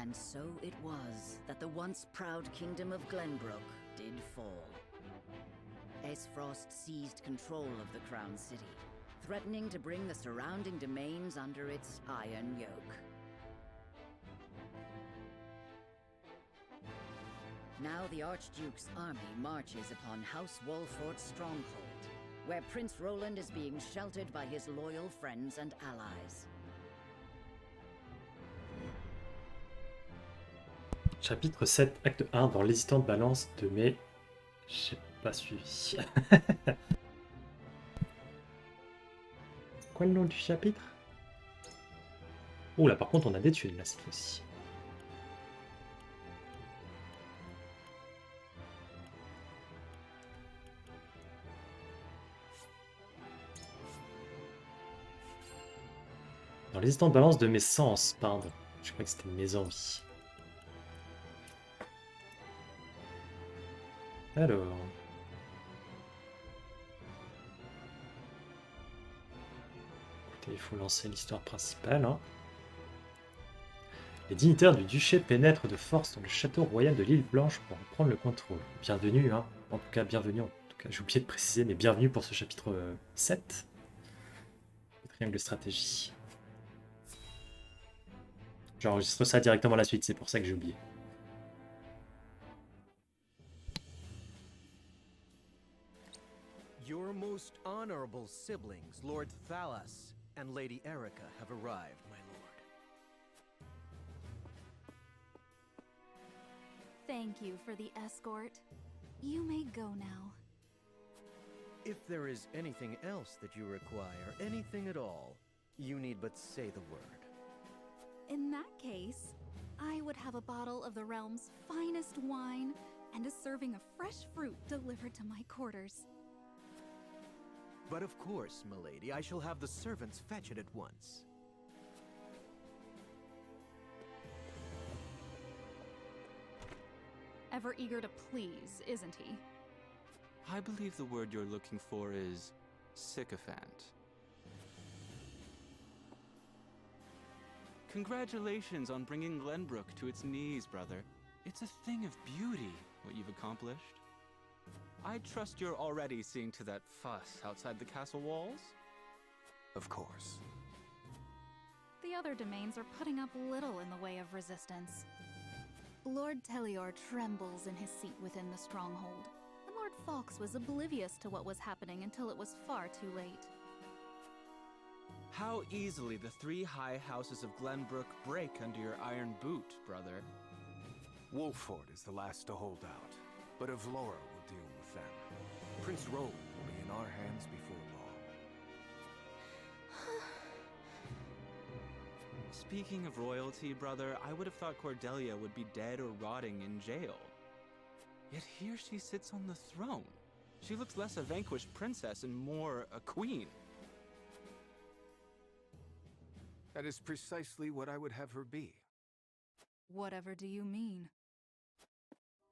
And so it was that the once proud kingdom of Glenbrook did fall. Aesfrost seized control of the Crown City, threatening to bring the surrounding domains under its iron yoke. Now the Archduke's army marches upon House Wolffort's stronghold, where Prince Roland is being sheltered by his loyal friends and allies. Chapitre 7, acte 1, dans l'hésitante balance de Mais. J'ai pas suivi. Quoi le nom du chapitre? Oh là, par contre, on a des thunes là cette fois-ci. Dans l'hésitante balance de mes sens, pardon. Je crois que c'était mes envies. Alors. Écoutez, il faut lancer l'histoire principale. Hein. Les dignitaires du duché pénètrent de force dans le château royal de l'île Blanche pour en prendre le contrôle. Bienvenue, hein. En tout cas, bienvenue. En tout cas, j'ai oublié de préciser, mais bienvenue pour ce chapitre 7. Le triangle de stratégie. J'enregistre ça directement à la suite, c'est pour ça que j'ai oublié. Your most honorable siblings, Lord Thalas and Lady Erica, have arrived, my lord. Thank you for the escort. You may go now. If there is anything else that you require, anything at all, you need but say the word. In that case, I would have a bottle of the realm's finest wine and a serving of fresh fruit delivered to my quarters. But of course, milady, I shall have the servants fetch it at once. Ever eager to please, isn't he? I believe the word you're looking for is sycophant. Congratulations on bringing Glenbrook to its knees, brother. It's a thing of beauty, what you've accomplished. I trust you're already seeing to that fuss outside the castle walls? Of course. The other domains are putting up little in the way of resistance. Lord Telior trembles in his seat within the stronghold, and Lord Fox was oblivious to what was happening until it was far too late. How easily the three high houses of Glenbrook break under your iron boot, brother. Wolffort is the last to hold out, but avlora will deal with them. Prince Roland will be in our hands before long. Speaking of royalty, brother, I would have thought Cordelia would be dead or rotting in jail. Yet here she sits on the throne. She looks less a vanquished princess and more a queen. That is precisely what I would have her be. Whatever do you mean?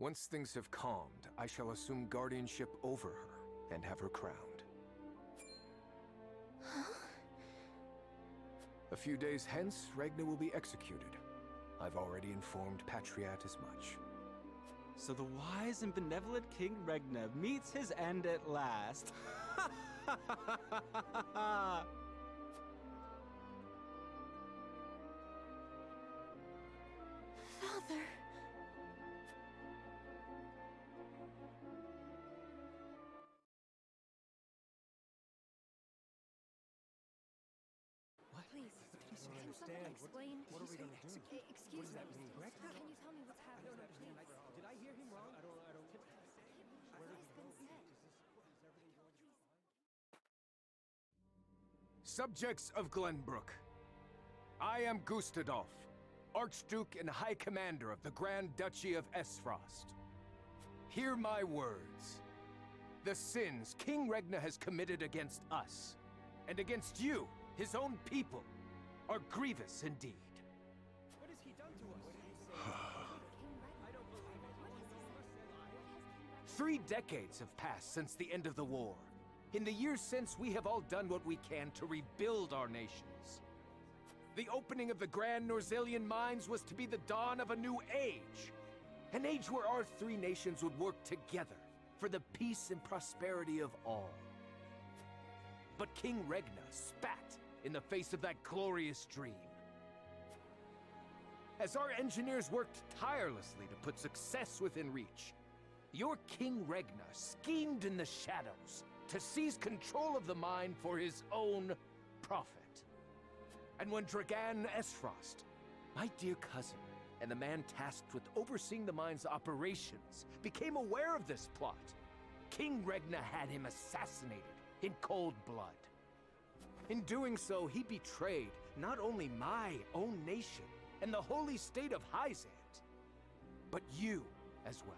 Once things have calmed, I shall assume guardianship over her and have her crowned. A few days hence, Regna will be executed. I've already informed Patriat as much. So the wise and benevolent King Regna meets his end at last. Father! Please, can someone explain? What are we going to do? Excuse me. Can you tell me what's happening? Did I hear him wrong? I don't. Subjects of Glenbrook, I am Gustadolf, Archduke and High Commander of the Grand Duchy of Aesfrost. Hear my words. The sins King Regna has committed against us, and against you, his own people, are grievous indeed. What has he done to us? 3 decades have passed since the end of the war. In the years since, we have all done what we can to rebuild our nations. The opening of the Grand Norzelian mines was to be the dawn of a new age. An age where our three nations would work together for the peace and prosperity of all. But King Regna spat in the face of that glorious dream. As our engineers worked tirelessly to put success within reach, your King Regna schemed in the shadows to seize control of the mine for his own profit. And when Dragan Esfrost, my dear cousin, and the man tasked with overseeing the mine's operations, became aware of this plot, King Regna had him assassinated in cold blood. In doing so, he betrayed not only my own nation and the holy state of Hyzant, but you as well.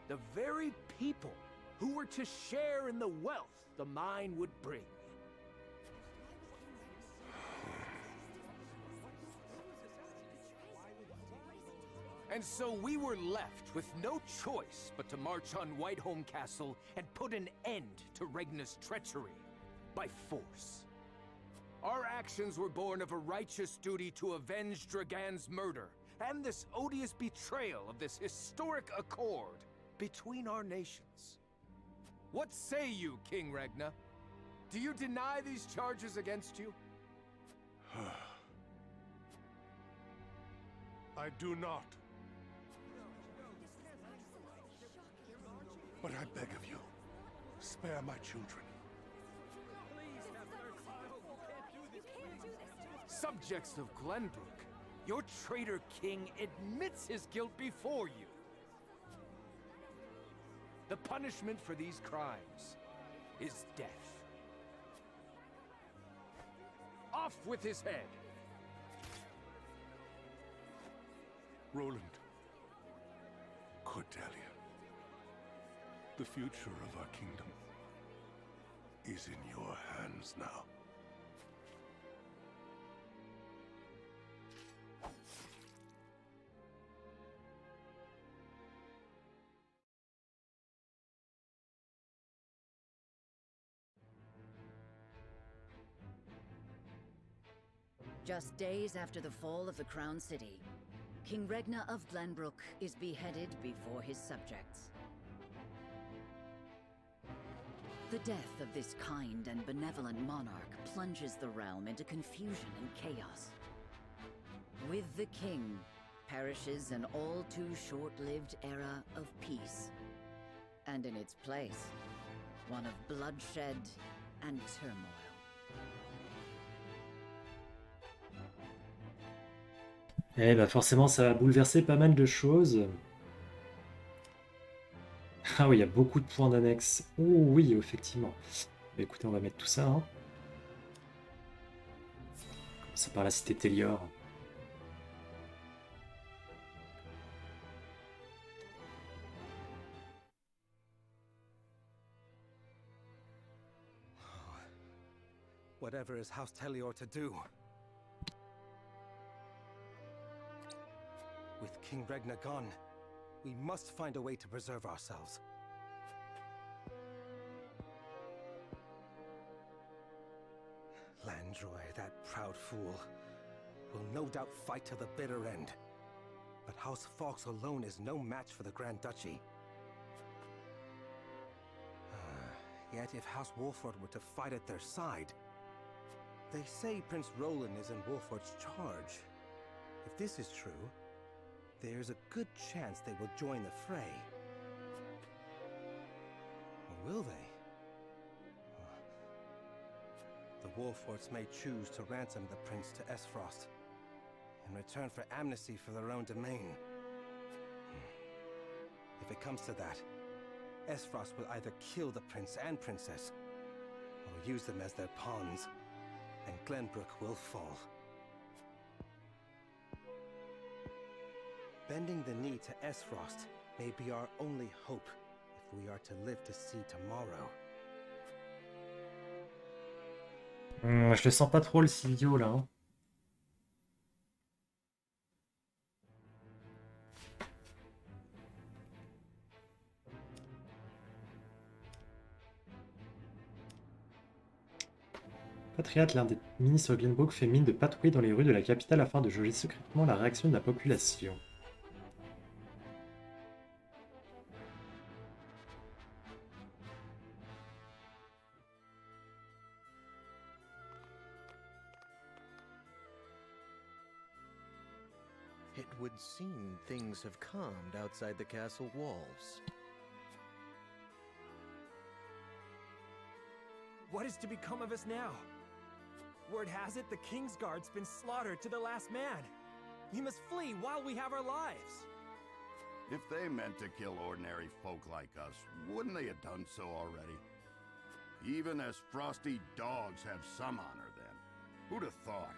The very people who were to share in the wealth the mine would bring. And so we were left with no choice but to march on Whiteholm Castle and put an end to Regna's treachery by force. Our actions were born of a righteous duty to avenge Dragan's murder and this odious betrayal of this historic accord between our nations. What say you, King Regna? Do you deny these charges against you? I do not. But I beg of you, spare my children. Subjects of Glenbrook, your traitor king admits his guilt before you. The punishment for these crimes is death. Off with his head! Roland, Cordelia, the future of our kingdom is in your hands now. Just days after the fall of the Crown City, King Regna of Glenbrook is beheaded before his subjects. The death of this kind and benevolent monarch plunges the realm into confusion and chaos. With the king perishes an all too short-lived era of peace, and in its place, one of bloodshed and turmoil. Eh bah forcément, ça va bouleverser pas mal de choses. Ah oui, il y a beaucoup de points d'annexe. Oh oui, effectivement. Bah, écoutez, on va mettre tout ça. Hein. Commencer par la cité Télior. Whatever is House Telior to do? With King Regna gone, we must find a way to preserve ourselves. Landroy, that proud fool, will no doubt fight to the bitter end. But House Fawkes alone is no match for the Grand Duchy. Yet if House Wolffort were to fight at their side, they say Prince Roland is in Wolffort's charge. If this is true, there's a good chance they will join the fray. Or will they? The Wolfforts may choose to ransom the prince to Esfrost in return for amnesty for their own domain. If it comes to that, Esfrost will either kill the prince and princess, or use them as their pawns, and Glenbrook will fall. Bending the knee to Esfrost may be our only hope if we are to live to see tomorrow. Je le sens pas trop le Silvio là. Hein. Patriarche, l'un des ministres Glenbrook, fait mine de patrouiller dans les rues de la capitale afin de jauger secrètement la réaction de la population. It would seem things have calmed outside the castle walls. What is to become of us now? Word has it the King's Guard's been slaughtered to the last man. We must flee while we have our lives. If they meant to kill ordinary folk like us, wouldn't they have done so already? Even as frosty dogs have some honor then. Who'd have thought?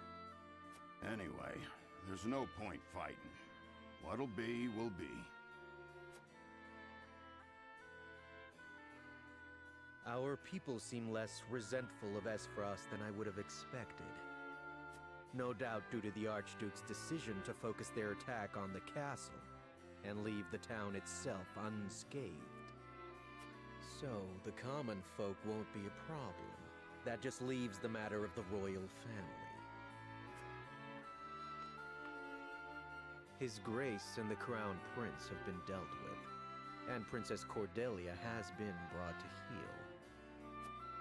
Anyway, there's no point fighting. What'll be, will be. Our people seem less resentful of Esfrost than I would have expected. No doubt due to the Archduke's decision to focus their attack on the castle and leave the town itself unscathed. So, the common folk won't be a problem. That just leaves the matter of the royal family. His Grace and the Crown Prince have been dealt with, and Princess Cordelia has been brought to heel.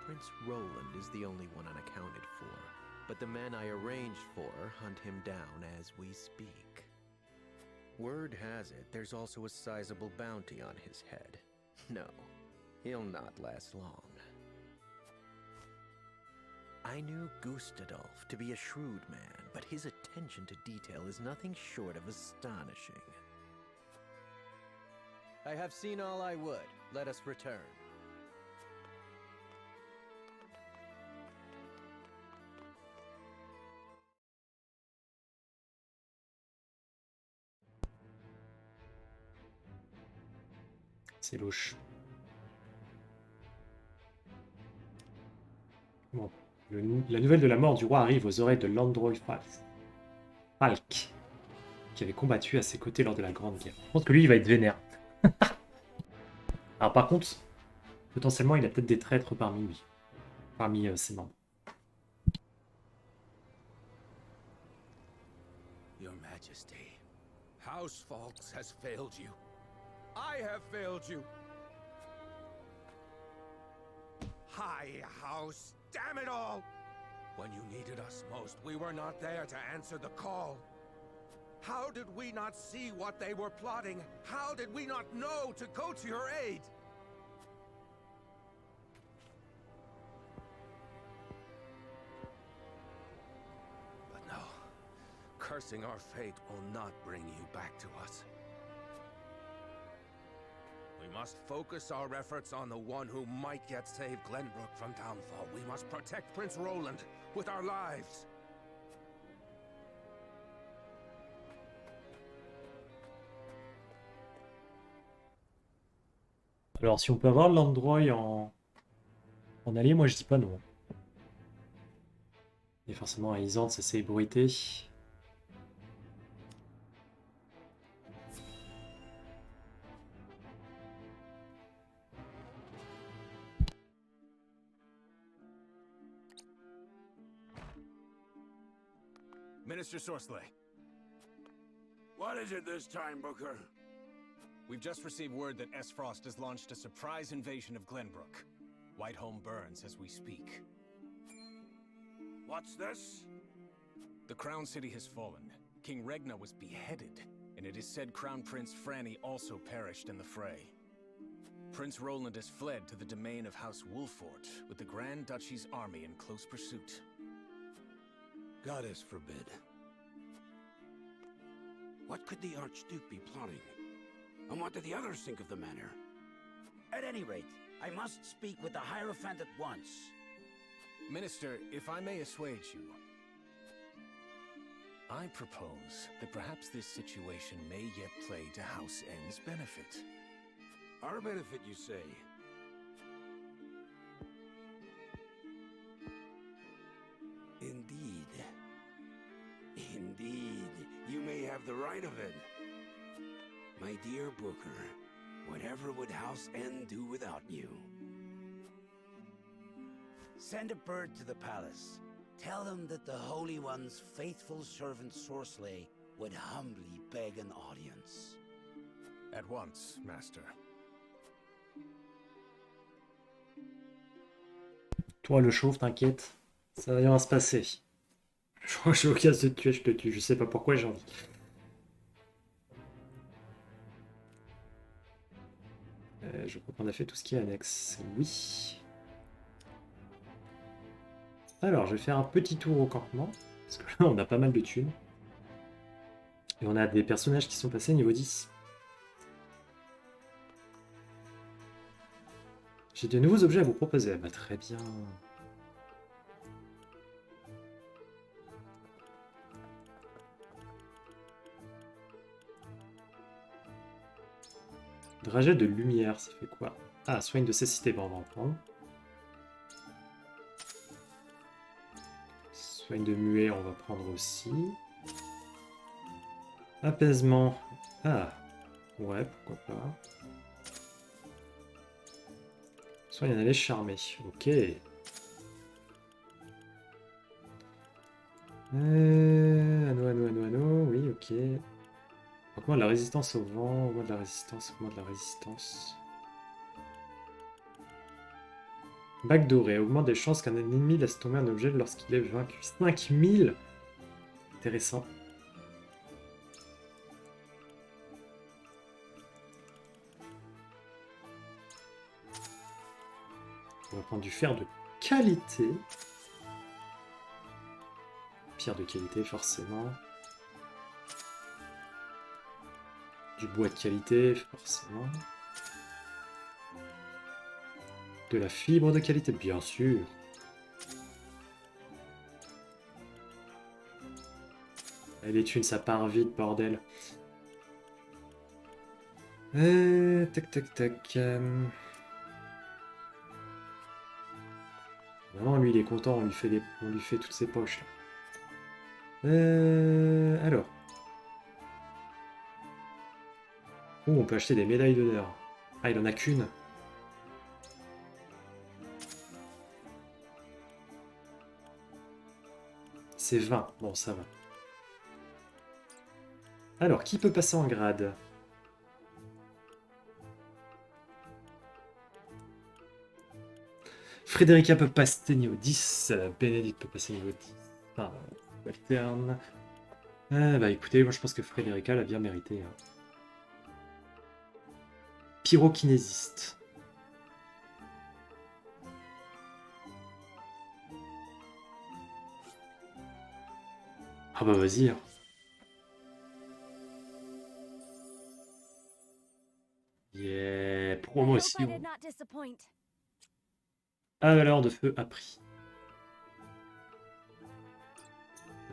Prince Roland is the only one unaccounted for, but the men I arranged for hunt him down as we speak. Word has it there's also a sizable bounty on his head. No, he'll not last long. I knew Gustadolf to be a shrewd man, but his attention to detail is nothing short of astonishing. I have seen all I would. Let us return. C'est louche. Bon. La nouvelle de la mort du roi arrive aux oreilles de Landroy Falk, qui avait combattu à ses côtés lors de la Grande Guerre. Je pense que lui, il va être vénère. Alors par contre, potentiellement, il a peut-être des traîtres parmi lui, parmi ses membres. Your Majesty, House Falks has failed you. I have failed you. High House, damn it all! When you needed us most, we were not there to answer the call. How did we not see what they were plotting? How did we not know to go to your aid? But no, cursing our fate will not bring you back to us. We must focus our efforts on the one who might yet save Glenbrook from downfall. We must protect Prince Roland with our lives. Alors si on peut avoir Landroy en allié, moi je dis pas non. Et forcément à Isande, c'est célébrité. Minister Sorsley. What is it this time, Booker? We've just received word that Esfrost has launched a surprise invasion of Glenbrook. Whiteholm burns as we speak. What's this? The Crown City has fallen. King Regna was beheaded, and it is said Crown Prince Franny also perished in the fray. Prince Roland has fled to the domain of House Wolffort, with the Grand Duchy's army in close pursuit. Goddess forbid. What could the Archduke be plotting? And what did the others think of the matter? At any rate, I must speak with the Hierophant at once. Minister, if I may assuage you, I propose that perhaps this situation may yet play to House N's benefit. Our benefit, you say? Indeed. Indeed, you may have the right of it. My dear Booker, whatever would House N do without you? Send a bird to the palace. Tell them that the Holy One's faithful servant Sorcelet would humbly beg an audience. At once, Master. Toi, le chauve, t'inquiète. Ça va rien se passer. Je suis au cas de te tuer, je te tue. Je sais pas pourquoi j'ai envie. Je crois qu'on a fait tout ce qui est annexe. Oui. Alors, je vais faire un petit tour au campement. Parce que là, on a pas mal de thunes. Et on a des personnages qui sont passés niveau 10. J'ai de nouveaux objets à vous proposer. Ah bah, très bien. Dragée de lumière, ça fait quoi? Ah, soigne de cécité, bon, on va en prendre. Soigne de muet, on va prendre aussi. Apaisement. Ah, ouais, pourquoi pas. Soigne un allée charmé, ok. Anneau, oui, ok. Augmente la résistance au vent, augmente la résistance, augmente la résistance. Bague dorée, augmente les chances qu'un ennemi laisse tomber un objet lorsqu'il est vaincu. 5000! Intéressant. On va prendre du fer de qualité. Pierre de qualité, forcément. Du bois de qualité, forcément. De la fibre de qualité, bien sûr. Et les thunes, ça part vite, bordel. Tac, tac, tac. Vraiment, lui, il est content, on lui fait toutes ses poches, là. Alors. Oh, on peut acheter des médailles d'honneur. Ah, il en a qu'une. C'est 20. Bon, ça va. Alors, qui peut passer en grade? Frédérica peut passer niveau 10. Bénédicte peut passer niveau 10. Enfin, alterne. Bah écoutez, moi je pense que Frédérica l'a bien mérité. Hein. Pyrokinésiste. Ah bah vas-y. Hein. Yeah, pour moi aussi. Hein. Ah, valeur de feu appris.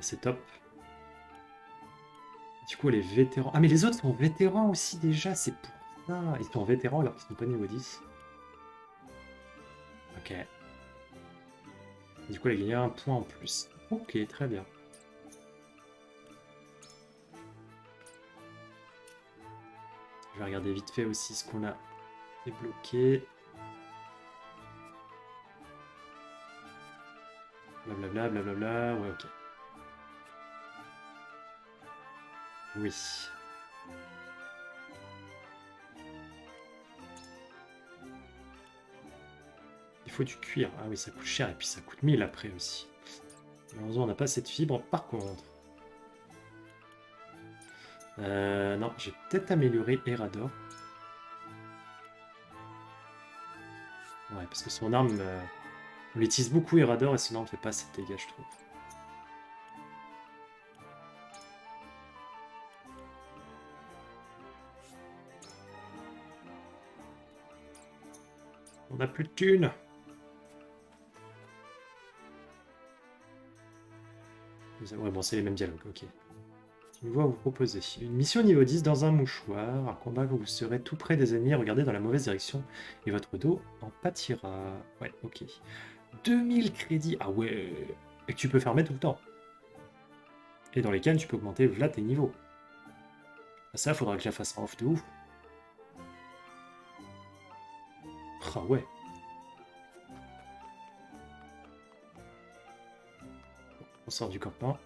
C'est top. Du coup, les vétérans... Ah, mais les autres sont vétérans aussi déjà, c'est pour ça. Ils sont vétérans alors qu'ils sont pas niveau 10. Ok. Du coup, elle a gagné un point en plus. Ok, très bien. Je vais regarder vite fait aussi ce qu'on a débloqué. Blablabla, blablabla, ouais, ok. Oui. Il faut du cuir. Ah oui, ça coûte cher et puis ça coûte 1000 après aussi. Malheureusement, on n'a pas cette fibre. Par contre... non, j'ai peut-être amélioré Erador. Ouais, parce que son arme... on l'utilise beaucoup Erador et son arme ne fait pas assez de dégâts, je trouve. On n'a plus de thunes. Ouais, bon, c'est les mêmes dialogues, ok. Une voie à vous proposer. Une mission niveau 10 dans un mouchoir. Un combat où vous serez tout près des ennemis, regardez dans la mauvaise direction et votre dos en pâtira. Ouais, ok. 2000 crédits. Ah ouais. Et que tu peux fermer tout le temps. Et dans lesquels tu peux augmenter v'là tes niveaux. Ça, faudra que je la fasse en off de ouf. Ah ouais. sort du campement.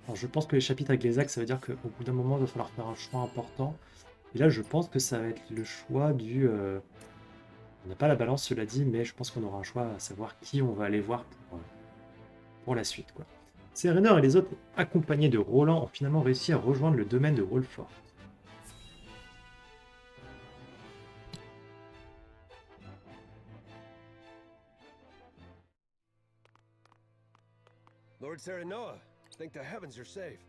Alors, je pense que les chapitres avec les axes, ça veut dire qu'au bout d'un moment, il va falloir faire un choix important. Et là, je pense que ça va être le choix du... On n'a pas la balance, cela dit, mais je pense qu'on aura un choix à savoir qui on va aller voir pour la suite, quoi. Serenor et les autres, accompagnés de Roland, ont finalement réussi à rejoindre le domaine de Wolfort. Lord Serenoa, think the heavens are safe.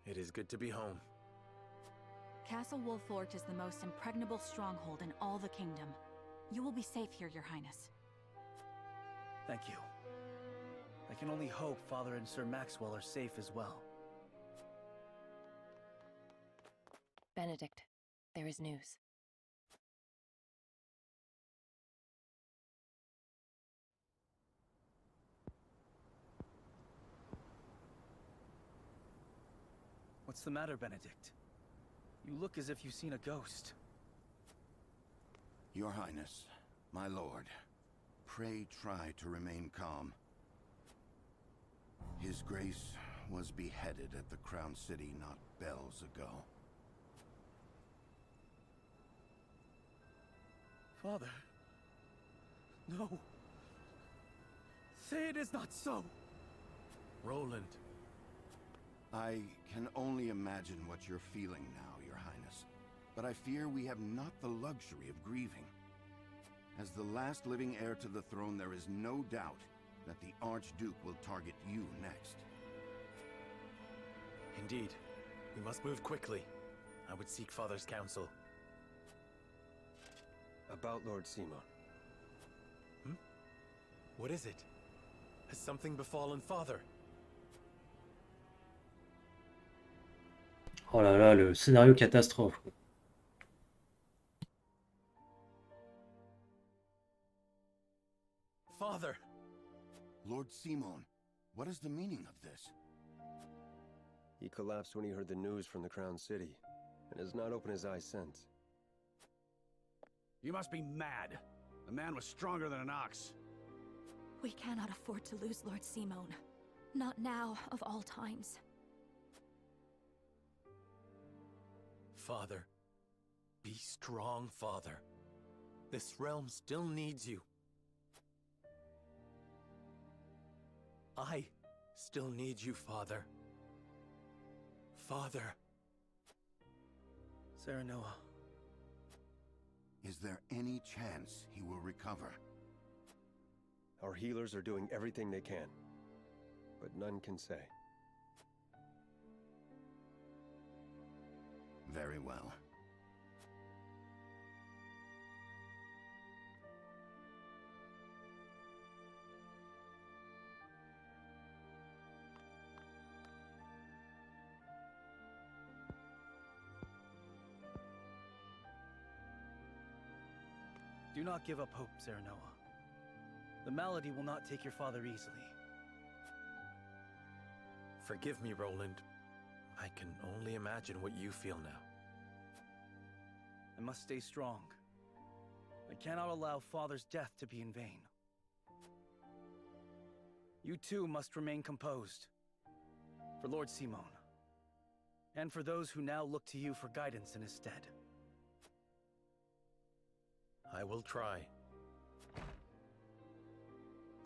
It is good to be home. Castle Wolffort is the most impregnable stronghold in all the kingdom. You will be safe here, Your Highness. Thank you. I can only hope Father and Sir Maxwell are safe as well. Benedict, there is news. What's the matter, Benedict? You look as if you've seen a ghost. Your Highness, my lord, pray try to remain calm. His Grace was beheaded at the Crown City not bells ago. Father. No. Say it is not so. Roland. I can only imagine what you're feeling now, Your Highness. But I fear we have not the luxury of grieving. As the last living heir to the throne, there is no doubt that the Archduke will target you next. Indeed. We must move quickly. I would seek Father's counsel. About Lord Simon. What is it? Has something befallen Father? Oh là là, le scénario catastrophe. Father! Lord Simon, what is the meaning of this? He collapsed when he heard the news from the Crown City, and has not opened his eyes since. You must be mad. The man was stronger than an ox. We cannot afford to lose Lord Simon. Not now, of all times. Father. Be strong, Father. This realm still needs you. I still need you, Father. Father. Serenoa. Is there any chance he will recover? Our healers are doing everything they can, but none can say. Very well. Do not give up hope, Serenoa. The malady will not take your father easily. Forgive me, Roland. I can only imagine what you feel now. I must stay strong. I cannot allow Father's death to be in vain. You too must remain composed. For Lord Simon. And for those who now look to you for guidance in his stead. I will try.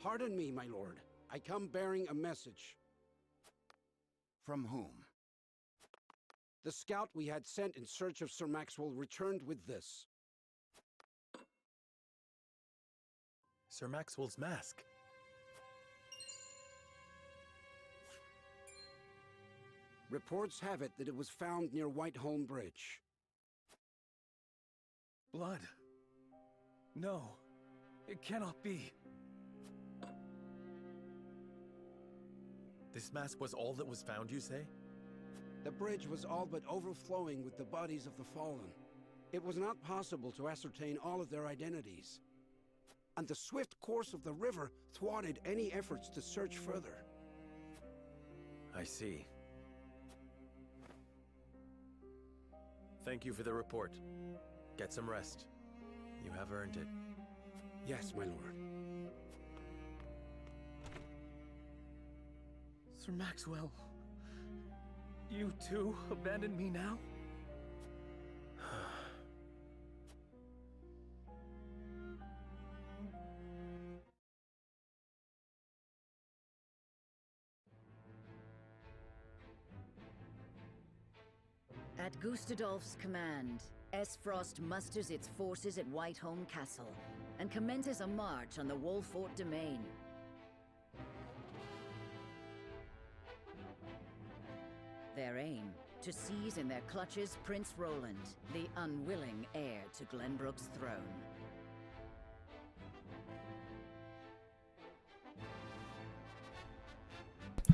Pardon me, my lord. I come bearing a message. From whom? The scout we had sent in search of Sir Maxwell returned with this. Sir Maxwell's mask. Reports have it that it was found near Whiteholm Bridge. Blood. No, it cannot be. This mask was all that was found, you say? The bridge was all but overflowing with the bodies of the fallen. It was not possible to ascertain all of their identities. And the swift course of the river thwarted any efforts to search further. I see. Thank you for the report. Get some rest. You have earned it. Yes, my lord. Sir Maxwell, you too abandon me now? At Gustadolf's command, Esfrost musters its forces at Whiteholm Castle and commences a march on the Wolffort domain. Their aim, to seize in their clutches Prince Roland, the unwilling heir to Glenbrook's throne.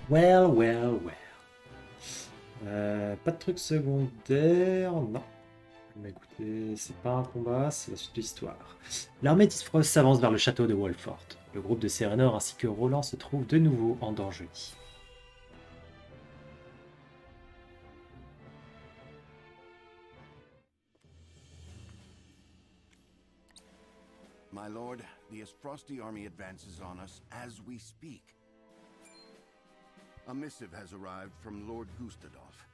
Well. Pas de truc secondaire, non. Mais écoutez, c'est pas un combat, c'est la suite de l'histoire. L'armée d'Isfrost s'avance vers le château de Wolffort. Le groupe de Sérénor ainsi que Roland se trouvent de nouveau en Dangerie. My lord, the Esfrosti army advances on us as we speak. A missive has arrived from Lord Gustadolf.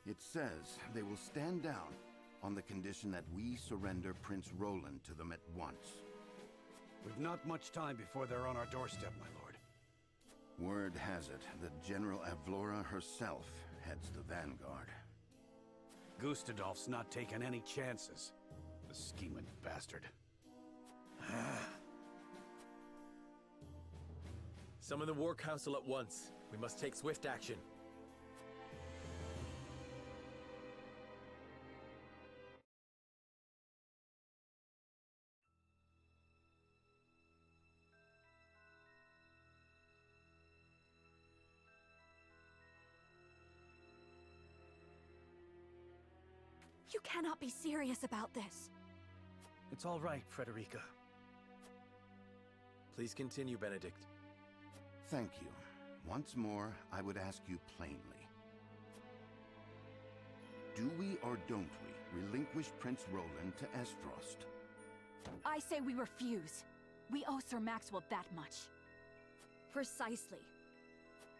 It says they will stand down on the condition that we surrender Prince Roland to them at once. We've not much time before they're on our doorstep, my lord. Word has it that General Avlora herself heads the vanguard. Gustadolf's not taking any chances. The scheming bastard. Summon the War Council at once. We must take swift action. You cannot be serious about this. It's all right, Frederica. Please continue, Benedict. Thank you. Once more, I would ask you plainly. Do we or don't we relinquish Prince Roland to Esfrost? I say we refuse. We owe Sir Maxwell that much. Precisely.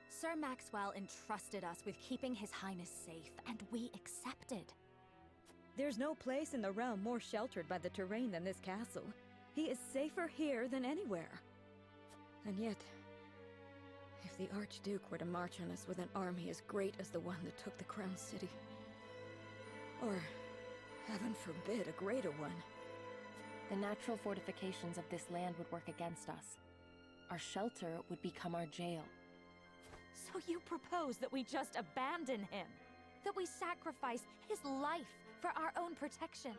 Sir Maxwell entrusted us with keeping His Highness safe, and we accepted. There's no place in the realm more sheltered by the terrain than this castle. He is safer here than anywhere. And yet, if the Archduke were to march on us with an army as great as the one that took the Crown City, or, heaven forbid, a greater one, The natural fortifications of this land would work against us. Our shelter would become our jail. So you propose that we just abandon him? That we sacrifice his life for our own protection?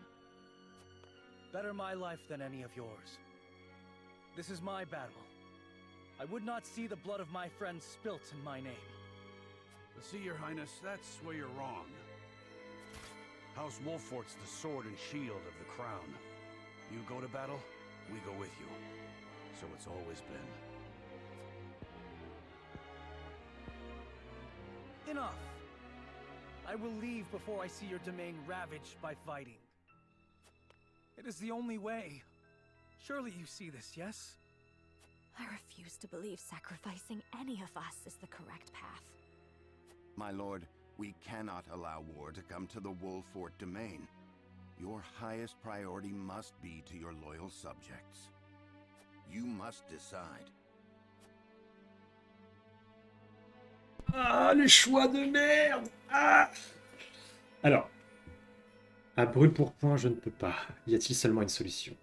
Better my life than any of yours. This is my battle. I would not see the blood of my friends spilt in my name. But see, Your Highness, that's where you're wrong. House Wolffort's the sword and shield of the crown. You go to battle, we go with you. So it's always been. Enough! I will leave before I see your domain ravaged by fighting. It is the only way. Surely you see this, yes? I refuse to believe sacrificing any of us is the correct path. My lord, we cannot allow war to come to the Wolffort domain. Your highest priority must be to your loyal subjects. You must decide. Ah, les choix de merde! Ah! Alors, à brûle pour point, je ne peux pas. Y a-t-il seulement une solution?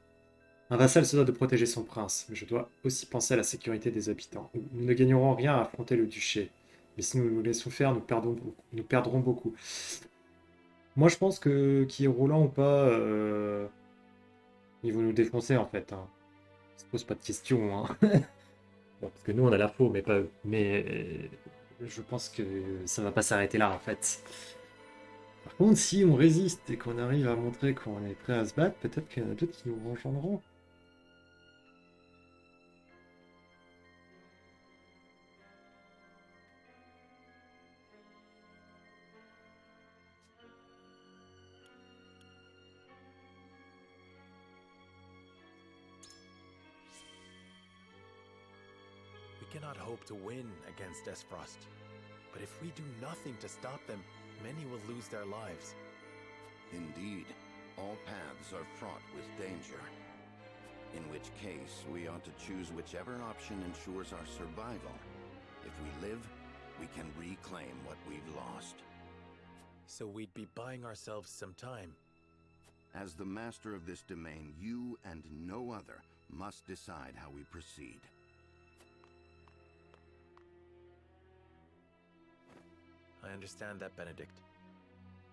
Un vassal se doit de protéger son prince, mais je dois aussi penser à la sécurité des habitants. Nous ne gagnerons rien à affronter le duché. Mais si nous nous laissons faire, nous perdrons beaucoup. Moi, je pense que qui est Roland ou pas, ils vont nous défoncer en fait. Hein. Ça se pose pas de questions. Hein. Bon, parce que nous, on a l'info, mais pas eux. Mais je pense que ça va pas s'arrêter là en fait. Par contre, si on résiste et qu'on arrive à montrer qu'on est prêt à se battre, peut-être qu'il y en a d'autres qui nous rejoindront. cannot hope to win against Esfrost. But if we do nothing to stop them, many will lose their lives. Indeed, all paths are fraught with danger. In which case, we ought to choose whichever option ensures our survival. If we live, we can reclaim what we've lost. So we'd be buying ourselves some time. As the master of this domain, you and no other must decide how we proceed. I understand that, Benedict.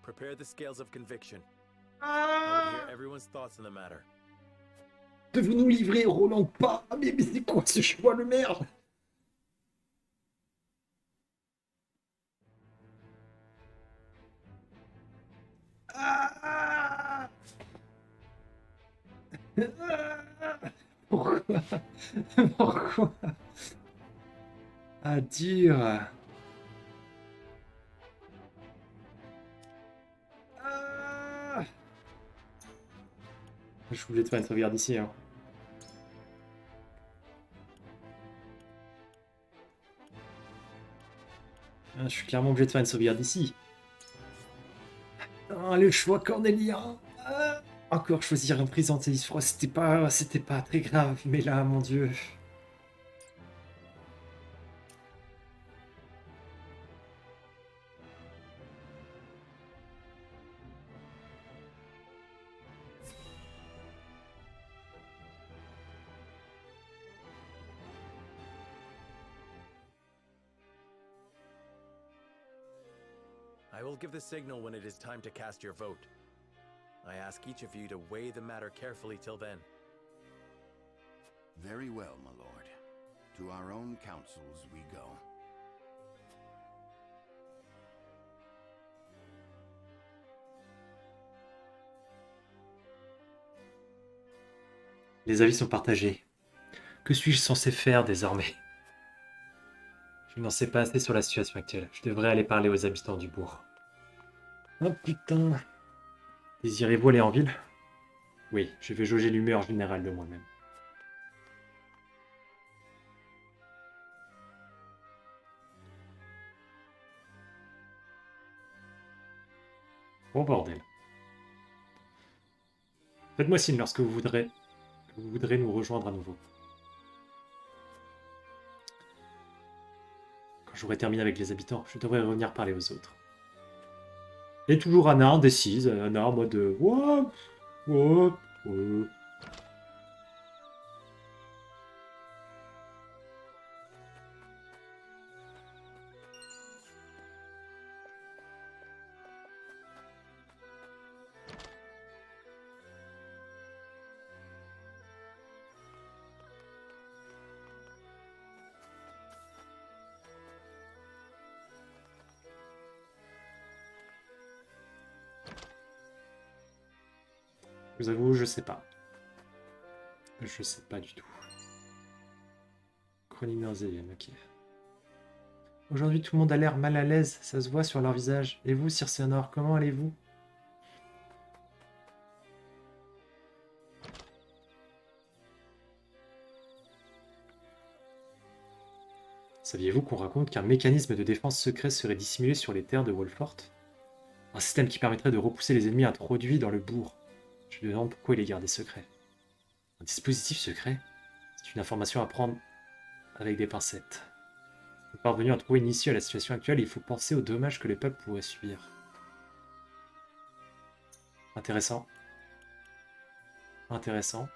Prepare the scales of conviction. I would hear everyone's thoughts on the matter. Devons-nous livrer Roland ou pas? Mais c'est quoi ce choix de merde? Pourquoi? Pourquoi? Ah, dur. Je suis obligé de faire une sauvegarde ici. Hein. Je suis clairement obligé de faire une sauvegarde ici. Ah, le choix cornélien. Encore choisir un présenté Isfrost, c'était pas très grave, mais là, mon Dieu. I will give the signal when it is time to cast your vote. I ask each of you to weigh the matter carefully till then. Very well, my lord. To our own councils we go. Les avis sont partagés. Que suis-je censé faire désormais? Je n'en sais pas assez sur la situation actuelle. Je devrais aller parler aux habitants du bourg. Oh putain. Désirez-vous aller en ville? Oui, je vais jauger l'humeur générale de moi-même. Oh bordel. Faites-moi signe lorsque vous voudrez nous rejoindre à nouveau. Quand j'aurai terminé avec les habitants, je devrais revenir parler aux autres. Et toujours Anna, indécise. Anna en mode... What? Je vous avoue, je sais pas. Je sais pas du tout. Chronique nausée, ok. Aujourd'hui, tout le monde a l'air mal à l'aise. Ça se voit sur leur visage. Et vous, Circe Nord, comment allez-vous? Saviez-vous qu'on raconte qu'un mécanisme de défense secret serait dissimulé sur les terres de Wolffort? Un système qui permettrait de repousser les ennemis introduits dans le bourg. Je me demande pourquoi il est gardé secret. Un dispositif secret? C'est une information à prendre avec des pincettes. Parvenu à trouver une issue à la situation actuelle, il faut penser aux dommages que les peuples pourraient subir. Intéressant. Intéressant.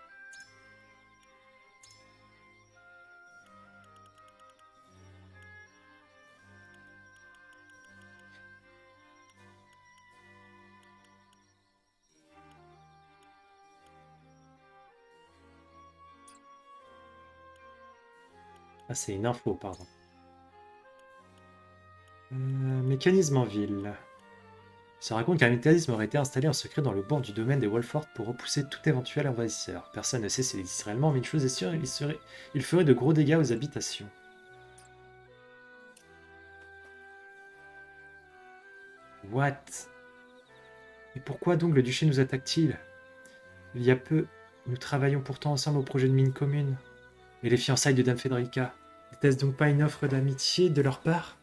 Ah, c'est une info, pardon. Mécanisme en ville. Ça raconte qu'un mécanisme aurait été installé en secret dans le bourg du domaine des Wolffort pour repousser tout éventuel envahisseur. Personne ne sait s'il existe réellement, mais une chose est sûre, il ferait de gros dégâts aux habitations. What? Et pourquoi donc le duché nous attaque-t-il? Il y a peu, nous travaillons pourtant ensemble au projet de mine commune. Et les fiançailles de Dame Federica, N'était-ce donc pas une offre d'amitié de leur part?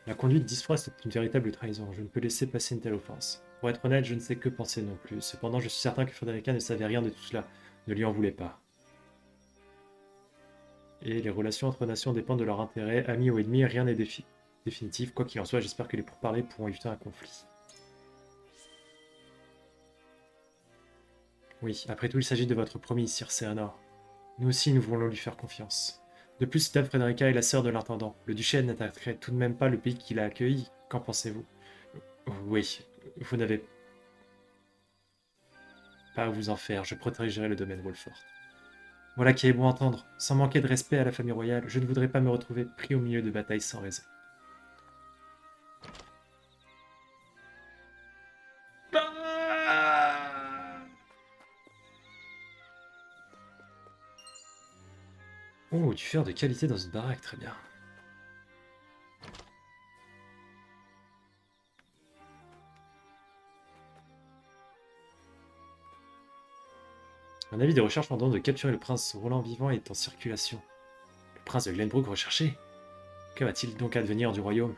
La conduite d'Isfrost est une véritable trahison. Je ne peux laisser passer une telle offense. Pour être honnête, je ne sais que penser non plus. Cependant, je suis certain que Frederica ne savait rien de tout cela. Ne lui en voulait pas. Et les relations entre nations dépendent de leur intérêt. Amis ou ennemis, rien n'est définitif. Quoi qu'il en soit, j'espère que les pourparlers pourront éviter un conflit. Oui, après tout, il s'agit de votre promise, Sir Seanor. Nous aussi, nous voulons lui faire confiance. De plus, Dame Frederica est la sœur de l'intendant. Le duché n'attaquerait tout de même pas le pays qui l'a accueilli. Qu'en pensez-vous? Oui, vous n'avez pas à vous en faire. Je protégerai le domaine Wolfort. Voilà qui est bon à entendre. Sans manquer de respect à la famille royale, je ne voudrais pas me retrouver pris au milieu de batailles sans raison. Oh, du fer de qualité dans une baraque, très bien. Un avis de recherche demandant de capturer le prince Roland vivant est en circulation. Le prince de Glenbrook recherché? Que va-t-il donc advenir du royaume?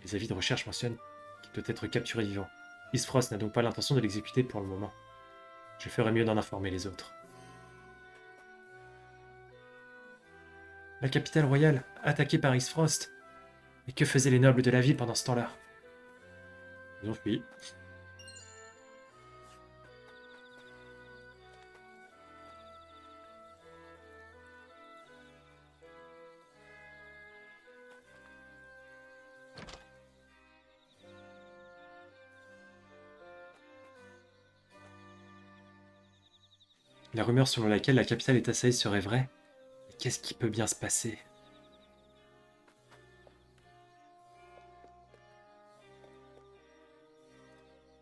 Les avis de recherche mentionnent qu'il doit être capturé vivant. Isfrost n'a donc pas l'intention de l'exécuter pour le moment. Je ferais mieux d'en informer les autres. La capitale royale, attaquée par Isfrost. Et que faisaient les nobles de la ville pendant ce temps-là? Ils ont fui. La rumeur selon laquelle la capitale est assaillie serait vraie? Mais qu'est-ce qui peut bien se passer?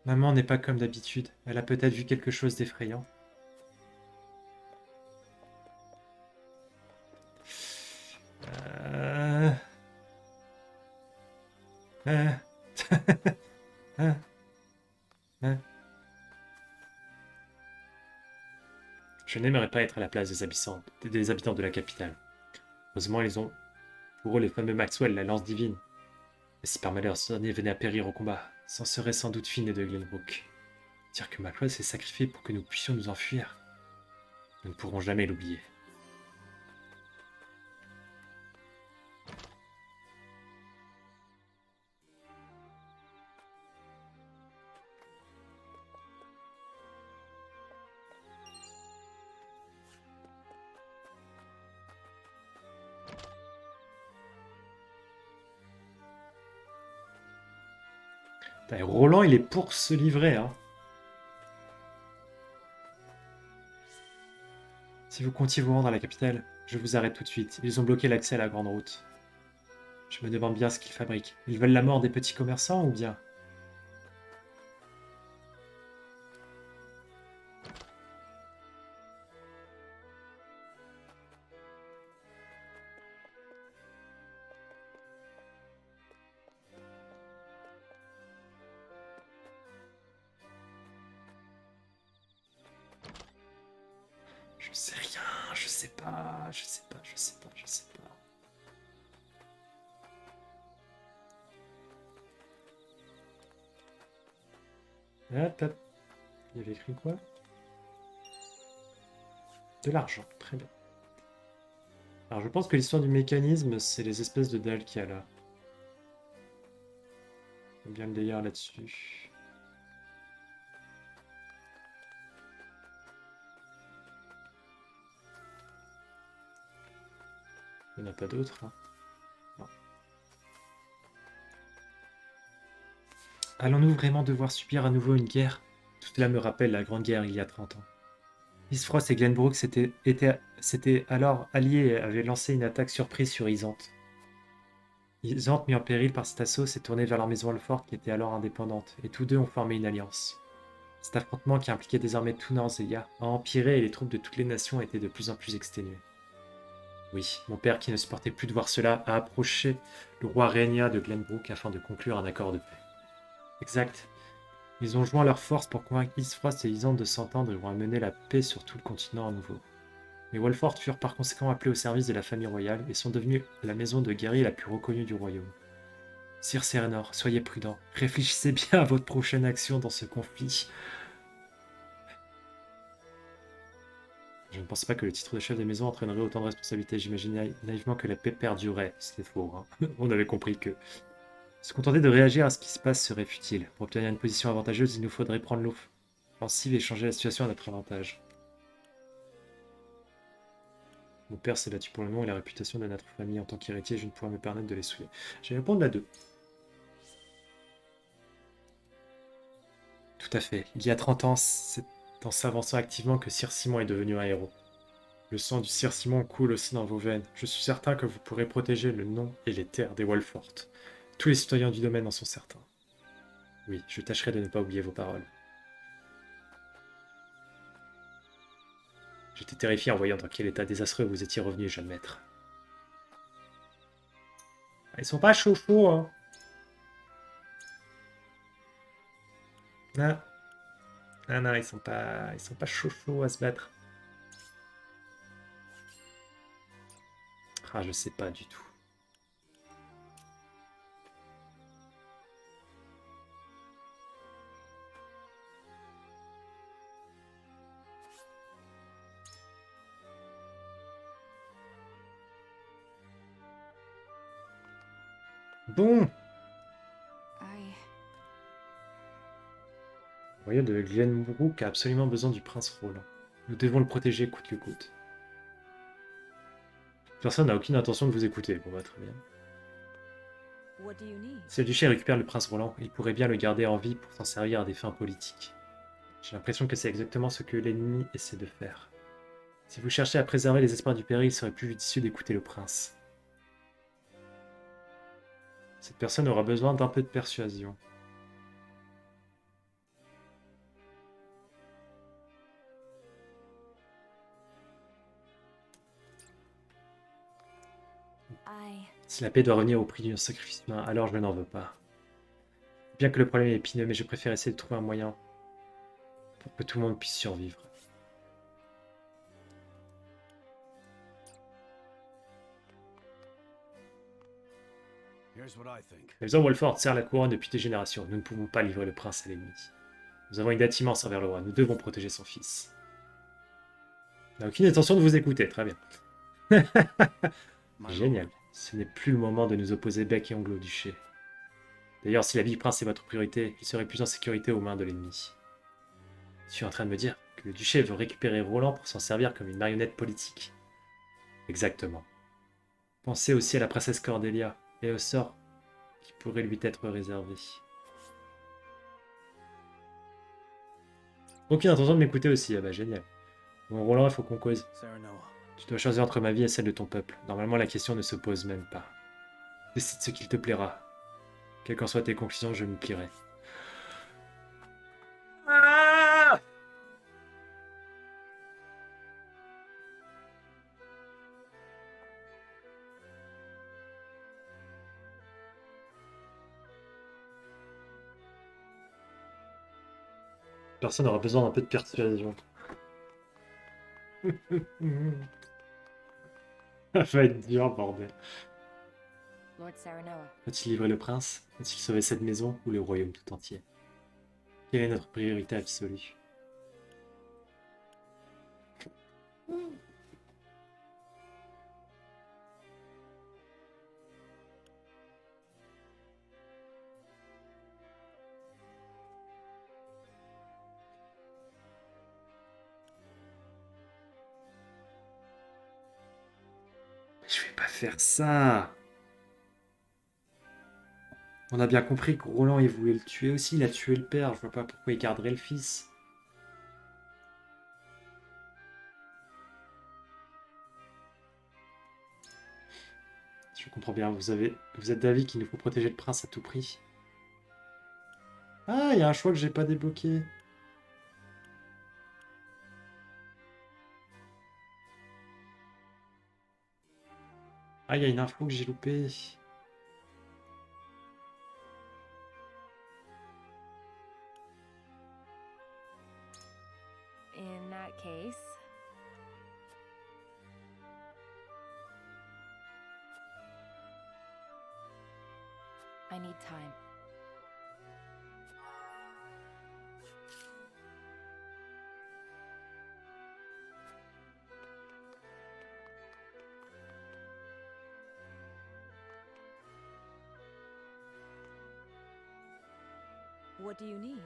Maman n'est pas comme d'habitude. Elle a peut-être vu quelque chose d'effrayant. Je n'aimerais pas être à la place des habitants de la capitale. Heureusement, ils ont pour eux le fameux Maxwell, la lance divine. Et si par malheur ce dernier venait à périr au combat, c'en serait sans doute fini de Glenbrook. Dire que Maxwell s'est sacrifié pour que nous puissions nous enfuir. Nous ne pourrons jamais l'oublier. Et Roland, il est pour se livrer, hein. Si vous comptiez vous rendre à la capitale, je vous arrête tout de suite. Ils ont bloqué l'accès à la grande route. Je me demande bien ce qu'ils fabriquent. Ils veulent la mort des petits commerçants ou bien... Je sais rien, je sais pas. Hop, hop. Il y avait écrit quoi? De l'argent, très bien. Alors je pense que l'histoire du mécanisme, c'est les espèces de dalles qu'il y a là. J'aime bien le délire là-dessus. Il n'y en a pas d'autres, hein. Non. Allons-nous vraiment devoir subir à nouveau une guerre? Tout cela me rappelle la Grande Guerre il y a 30 ans. Isfrost et Glenbrook s'étaient alors alliés et avaient lancé une attaque surprise sur Isante. Isante, mis en péril par cet assaut, s'est tourné vers leur maison Wolfort qui était alors indépendante, et tous deux ont formé une alliance. Cet affrontement qui impliquait désormais tout Nanzeya a empiré et les troupes de toutes les nations étaient de plus en plus exténuées. Oui, mon père, qui ne supportait plus de voir cela, a approché le roi Régna de Glenbrook afin de conclure un accord de paix. Exact. Ils ont joint leurs forces pour convaincre Isfrost et Isante de s'entendre et vont amener la paix sur tout le continent à nouveau. Les Wolffort furent par conséquent appelés au service de la famille royale et sont devenus la maison de guerrier la plus reconnue du royaume. Sir Serenor, soyez prudent. Réfléchissez bien à votre prochaine action dans ce conflit. Je ne pense pas que le titre de chef de maison entraînerait autant de responsabilités. J'imaginais naïvement que la paix perdurait. C'était faux, hein. On avait compris que se contenter de réagir à ce qui se passe serait futile. Pour obtenir une position avantageuse, il nous faudrait prendre l'offensive et changer la situation à notre avantage. Mon père s'est battu pour le nom et la réputation de notre famille. En tant qu'héritier, je ne pourrais me permettre de les souiller. Je vais répondre à 2. Tout à fait. Il y a 30 ans, c'est en s'avançant activement que Sir Simon est devenu un héros. Le sang du Sir Simon coule aussi dans vos veines. Je suis certain que vous pourrez protéger le nom et les terres des Wolffort. Tous les citoyens du domaine en sont certains. Oui, je tâcherai de ne pas oublier vos paroles. J'étais terrifié en voyant dans quel état désastreux vous étiez revenu, jeune maître. Ils sont pas chauds, hein. Non. Non, ils sont pas chauds à se battre. Ah, je sais pas du tout. Bon. Le royaume de Glenbrook a absolument besoin du prince Roland. Nous devons le protéger coûte que coûte. Personne n'a aucune intention de vous écouter. Bon bah très bien. Si le duché récupère le prince Roland, il pourrait bien le garder en vie pour s'en servir à des fins politiques. J'ai l'impression que c'est exactement ce que l'ennemi essaie de faire. Si vous cherchez à préserver les espoirs du péril, il serait plus judicieux d'écouter le prince. Cette personne aura besoin d'un peu de persuasion. Si la paix doit revenir au prix d'un sacrifice humain, alors je n'en veux pas. Bien que le problème est épineux, mais je préfère essayer de trouver un moyen pour que tout le monde puisse survivre. La maison Wolffort sert la couronne depuis des générations. Nous ne pouvons pas livrer le prince à l'ennemi. Nous avons une dette immense envers le roi. Nous devons protéger son fils. On n'a aucune intention de vous écouter. Très bien. Génial. Ce n'est plus le moment de nous opposer bec et ongle au duché. D'ailleurs, si la vie du prince est votre priorité, il serait plus en sécurité aux mains de l'ennemi. Je suis en train de me dire que le duché veut récupérer Roland pour s'en servir comme une marionnette politique. Exactement. Pensez aussi à la princesse Cordelia et au sort qui pourrait lui être réservé. Aucune intention de m'écouter aussi. Ah bah génial. Bon, Roland, il faut qu'on cause. Tu dois choisir entre ma vie et celle de ton peuple. Normalement, la question ne se pose même pas. Décide ce qu'il te plaira. Quelles qu'en soient tes conclusions, je m'y plierai. Ah! Personne n'aura besoin d'un peu de persuasion. Ça va être dur, bordel. Va-t-il livrer le prince? Va-t-il sauver cette maison ou le royaume tout entier? Quelle est notre priorité absolue? Je vais pas faire ça. On a bien compris que Roland, il voulait le tuer aussi. Il a tué le père. Je vois pas pourquoi il garderait le fils. Je comprends bien. Vous êtes d'avis qu'il nous faut protéger le prince à tout prix. Ah, il y a un choix que j'ai pas débloqué. Ah, il y a une info que j'ai loupée. In that case... I need time. What do you need?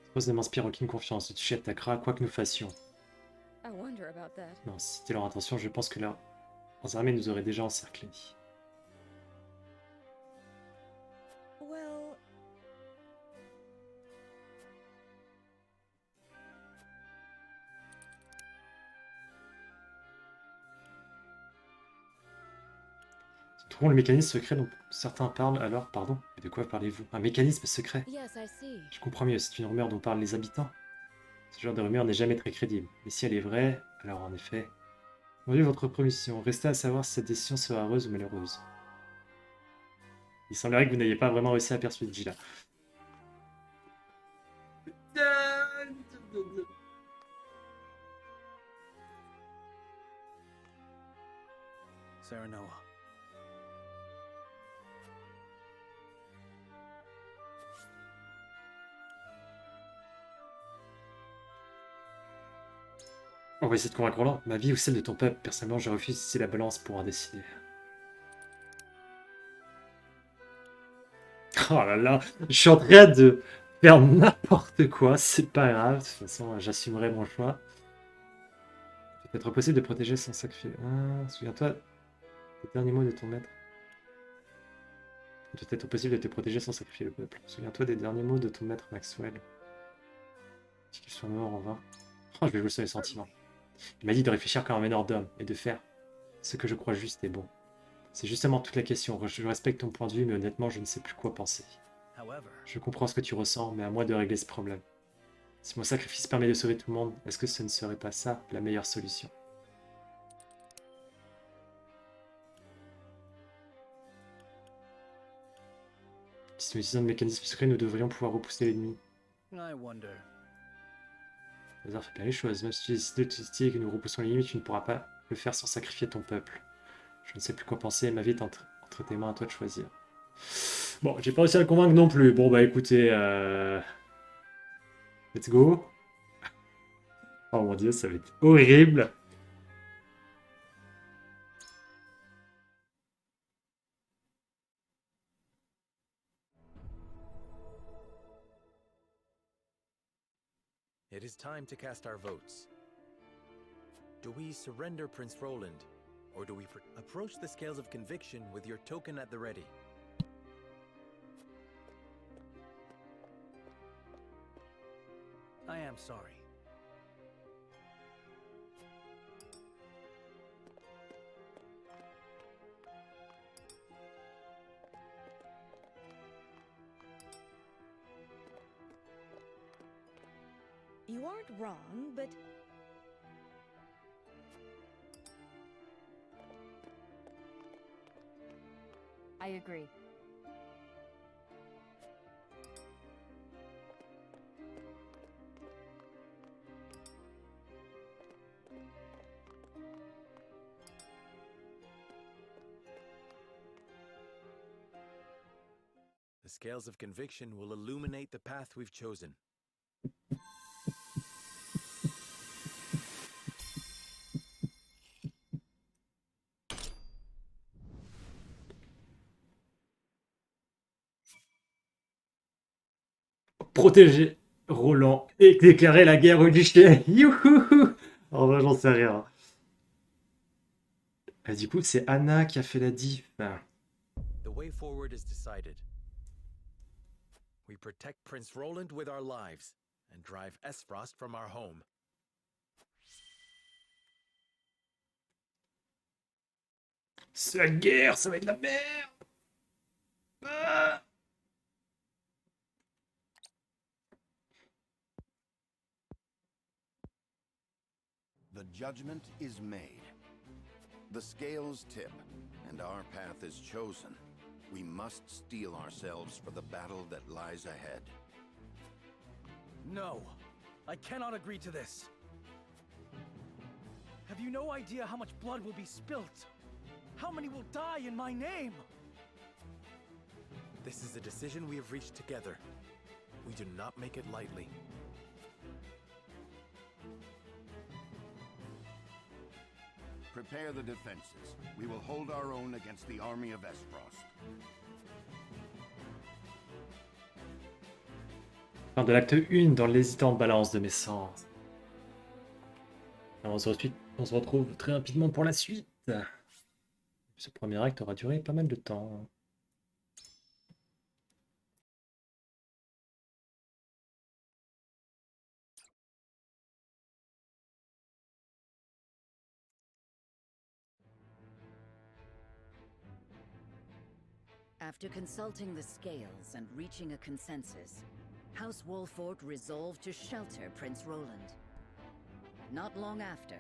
Suppose ne m'inspire aucune confiance. Le duché attaquera quoi que nous fassions. I wonder about that. Non, si c'était leur intention, je pense que leurs armées nous auraient déjà encerclés. Well... Trouvons le mécanisme secret dont certains parlent alors, pardon, mais de quoi parlez-vous? Un mécanisme secret? Yes, I see. Je comprends mieux, c'est une rumeur dont parlent les habitants. Ce genre de rumeur n'est jamais très crédible. Mais si elle est vraie, alors en effet... Aujourd'hui, votre promission. Restez à savoir si cette décision sera heureuse ou malheureuse. Il semblerait que vous n'ayez pas vraiment réussi à persuader Gila. Sarah Noah. On va essayer de convaincre Roland. Ma vie ou celle de ton peuple. Personnellement, je refuse si la balance pourra décider. Oh là là, je suis en train de faire n'importe quoi, c'est pas grave. De toute façon, j'assumerai mon choix. Peut-être possible de protéger son sacrifice. Ah, souviens-toi des derniers mots de ton maître. Peut-être possible de te protéger sans sacrifier le peuple. Souviens-toi des derniers mots de ton maître Maxwell. Si qu'il soit mort en vain. Oh, je vais jouer sur les sentiments. Il m'a dit de réfléchir comme un meneur d'homme et de faire ce que je crois juste et bon. C'est justement toute la question. Je respecte ton point de vue, mais honnêtement, je ne sais plus quoi penser. Je comprends ce que tu ressens, mais à moi de régler ce problème. Si mon sacrifice permet de sauver tout le monde, est-ce que ce ne serait pas ça la meilleure solution? Si nous utilisons le mécanisme secret, nous devrions pouvoir repousser l'ennemi. I wonder. Le hasard fait bien les choses. Même si tu décides de te titiller et que nous repoussons les limites, tu ne pourras pas le faire sans sacrifier ton peuple. Je ne sais plus quoi penser, ma vie est entre tes mains, à toi de choisir. Bon, j'ai pas réussi à le convaincre non plus. Bon, bah écoutez, let's go. Oh mon dieu, ça va être horrible. It is time to cast our votes. Do we surrender Prince Roland, or do we approach the scales of conviction with your token at the ready? I am sorry. You aren't wrong, but... I agree. The scales of conviction will illuminate the path we've chosen. Protéger Roland et déclarer la guerre au duché. Youhou! En vrai, j'en sais rien. Et du coup, c'est Anna qui a fait la diff. The way forward is decided. We protect Prince Roland with our lives and drive Esfrost from our home. C'est la guerre, ça va être la merde. Ah! judgment is made. The scales tip, and our path is chosen. We must steel ourselves for the battle that lies ahead. No, I cannot agree to this. Have you no idea how much blood will be spilt? How many will die in my name? This is a decision we have reached together. We do not make it lightly. Prepare the defenses. We will hold our own against the army of Esfrost. Fin de l'acte 1 dans l'hésitante balance de mes sens. Alors, on se retrouve très rapidement pour la suite. Ce premier acte aura duré pas mal de temps. After consulting the scales and reaching a consensus, House Wolffort resolved to shelter Prince Roland. Not long after,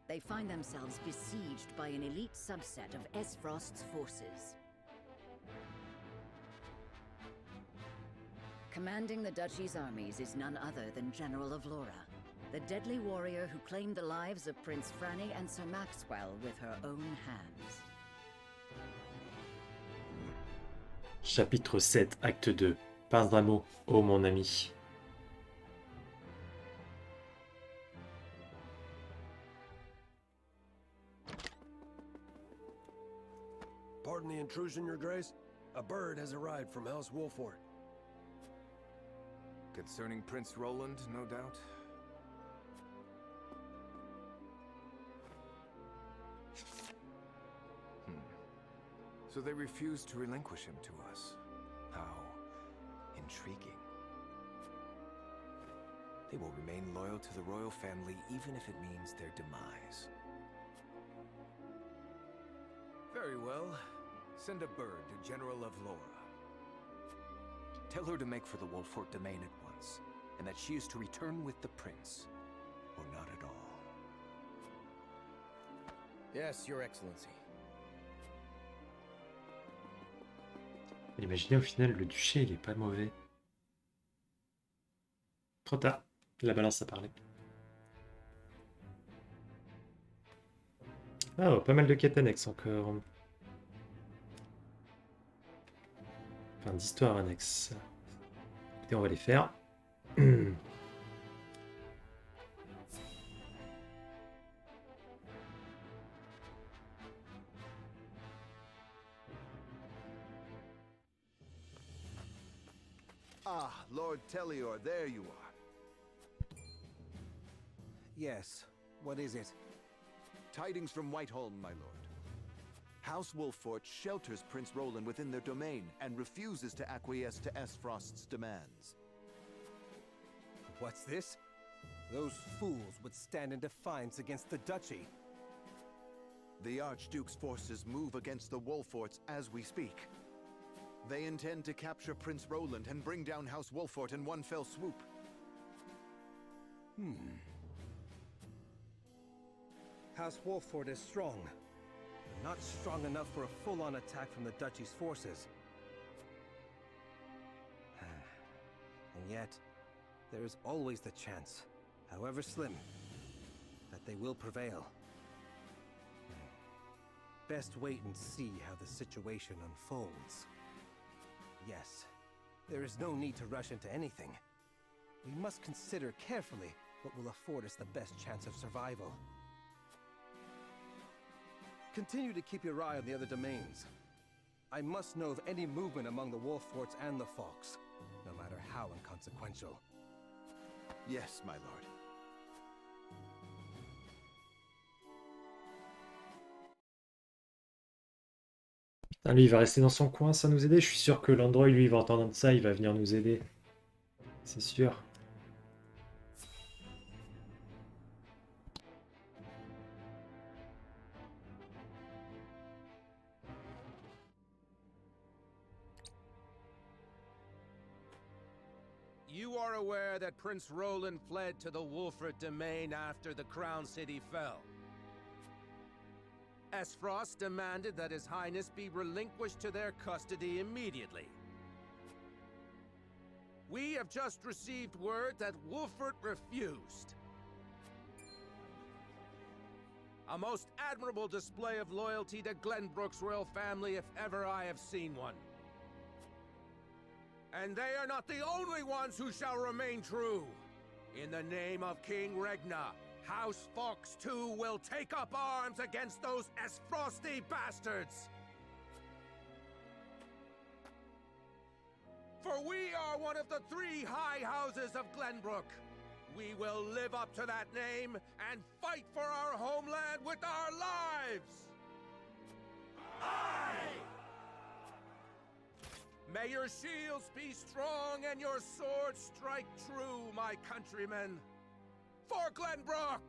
they find themselves besieged by an elite subset of Esfrost's forces. Commanding the duchy's armies is none other than General Avlora, the deadly warrior who claimed the lives of Prince Franny and Sir Maxwell with her own hands. Chapitre 7, acte 2. Pas un mot, ô mon ami. Pardon the intrusion, Your Grace. A bird has arrived from House Wolffort. Concerning Prince Roland, no doubt? So they refuse to relinquish him to us. How intriguing. They will remain loyal to the royal family even if it means their demise. Very well. Send a bird to General Avlora. Tell her to make for the Wolffort domain at once, and that she is to return with the prince, or not at all. Yes, Your Excellency. Imaginez au final, le duché, il est pas mauvais. Trop tard. La balance a parlé. Ah, oh, pas mal de quêtes annexes encore. Enfin, d'histoires annexes. Écoutez, on va les faire. Ah, Lord Telior, there you are. Yes, what is it? Tidings from Whiteholm, my lord. House Wolffort shelters Prince Roland within their domain and refuses to acquiesce to Esfrost's demands. What's this? Those fools would stand in defiance against the duchy. The Archduke's forces move against the Wolfforts as we speak. They intend to capture Prince Roland and bring down House Wolffort in one fell swoop. House Wolffort is strong, but not strong enough for a full-on attack from the duchy's forces. And yet, there is always the chance, however slim, that they will prevail. Best wait and see how the situation unfolds. Yes, there is no need to rush into anything. We must consider carefully what will afford us the best chance of survival. Continue to keep your eye on the other domains. I must know of any movement among the Wolfforts and the Fox, no matter how inconsequential. Yes, my lord. Putain, lui, il va rester dans son coin sans nous aider. Je suis sûr que l'Android, lui, il va entendre ça, il va venir nous aider. C'est sûr. you are aware that Prince Roland fled to the Wolffort domain after the Crown City fell. Esfrost demanded that His Highness be relinquished to their custody immediately. We have just received word that Wolffort refused. A most admirable display of loyalty to Glenbrook's royal family if ever I have seen one. And they are not the only ones who shall remain true. In the name of King Regna, House Fox too will take up arms against those Esfrosty bastards! For we are one of the 3 high houses of Glenbrook. We will live up to that name and fight for our homeland with our lives! Aye! May your shields be strong and your swords strike true, my countrymen! For Glenbrook!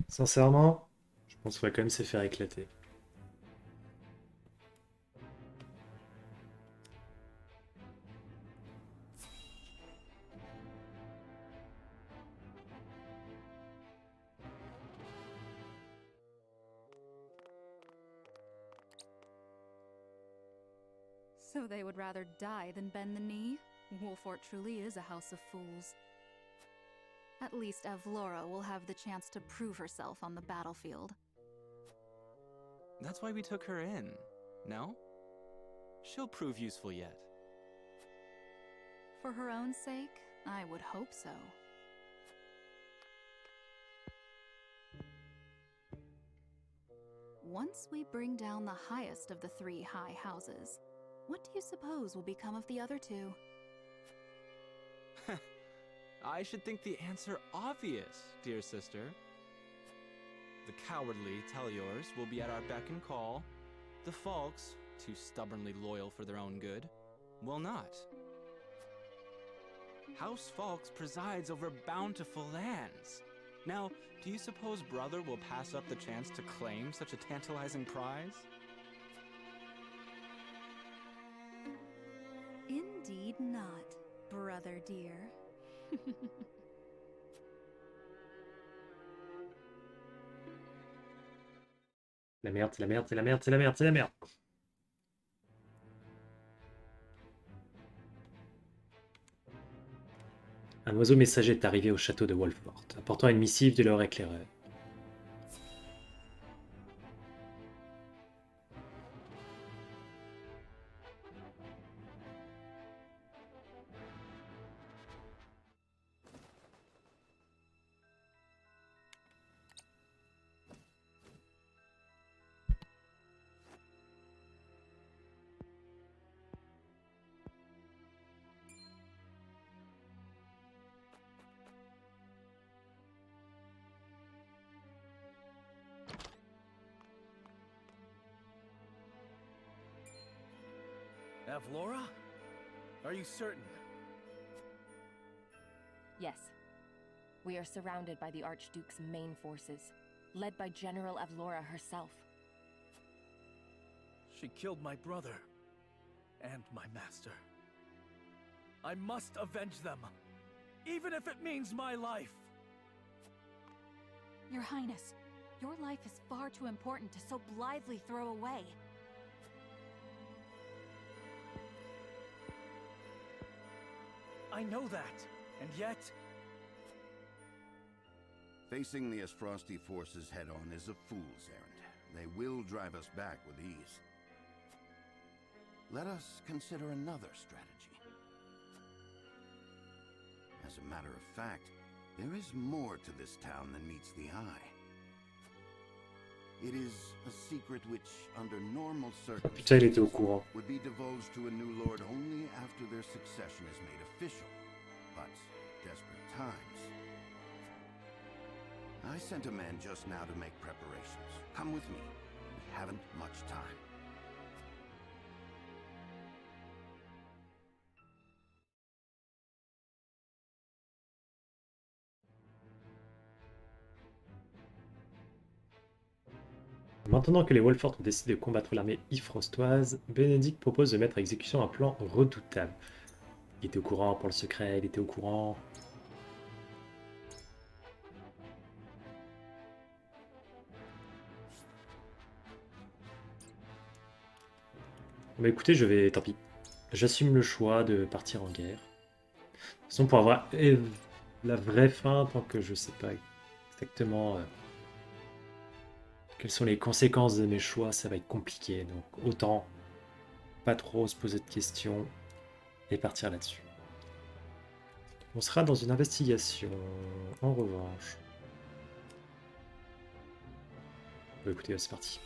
Sincèrement, je pense qu'il va quand même se faire éclater. So they would rather die than bend the knee? Wolffort truly is a house of fools. At least Avlora will have the chance to prove herself on the battlefield. That's why we took her in, no? She'll prove useful yet. For her own sake, I would hope so. Once we bring down the highest of the 3 high houses, what do you suppose will become of the other 2? I should think the answer obvious, dear sister. The cowardly Tellures will be at our beck and call. The Falks, too stubbornly loyal for their own good, will not. House Falks presides over bountiful lands. Now, do you suppose brother will pass up the chance to claim such a tantalizing prize? Indeed not, brother dear. La merde, c'est la merde, c'est la merde, c'est la merde, c'est la merde. Un oiseau messager est arrivé au château de Wolffort, apportant une missive de leur éclaireur. Avlora? Are you certain? Yes. We are surrounded by the Archduke's main forces, led by General Avlora herself. She killed my brother and my master. I must avenge them, even if it means my life. Your Highness, your life is far too important to so blithely throw away. I know that, and yet... Facing the Esfrosty forces head-on is a fool's errand. They will drive us back with ease. Let us consider another strategy. As a matter of fact, there is more to this town than meets the eye. It is a secret which, under normal Putain, il était au courant. circumstances, would be divulged to a new lord only after their succession is made official. But desperate times. I sent a man just now to make preparations. Come with me. We haven't much time. Maintenant que les Wolffort ont décidé de combattre l'armée ifrostoise, Bénédicte propose de mettre à exécution un plan redoutable. Il était au courant pour le secret, il était au courant. Bah écoutez, tant pis. J'assume le choix de partir en guerre. De toute façon, pour avoir la vraie fin, tant que je sais pas exactement quelles sont les conséquences de mes choix, ça va être compliqué. Donc autant pas trop se poser de questions et partir là-dessus. On sera dans une investigation, en revanche. Bah écoutez, c'est parti.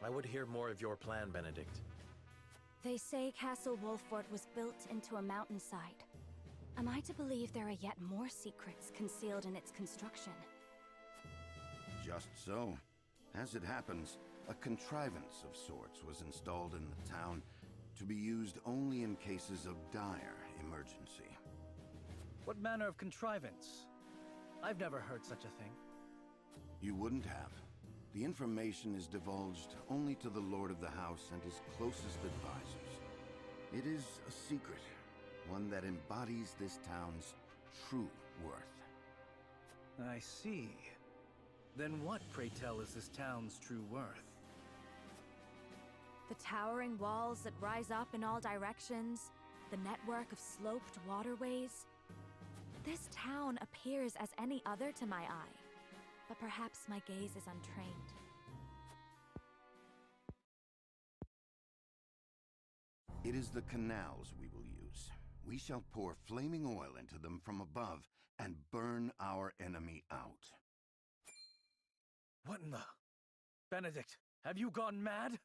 I would hear more of your plan, Benedict. They say Castle Wolffort was built into a mountainside. Am I to believe there are yet more secrets concealed in its construction? Just so. As it happens, a contrivance of sorts was installed in the town to be used only in cases of dire emergency. What manner of contrivance? I've never heard such a thing. You wouldn't have. The information is divulged only to the Lord of the House and his closest advisors. It is a secret, one that embodies this town's true worth. I see. Then what, pray tell, is this town's true worth? The towering walls that rise up in all directions, the network of sloped waterways. This town appears as any other to my eye. But perhaps my gaze is untrained. It is the canals we will use. We shall pour flaming oil into them from above and burn our enemy out. What in the... Benedict, have you gone mad?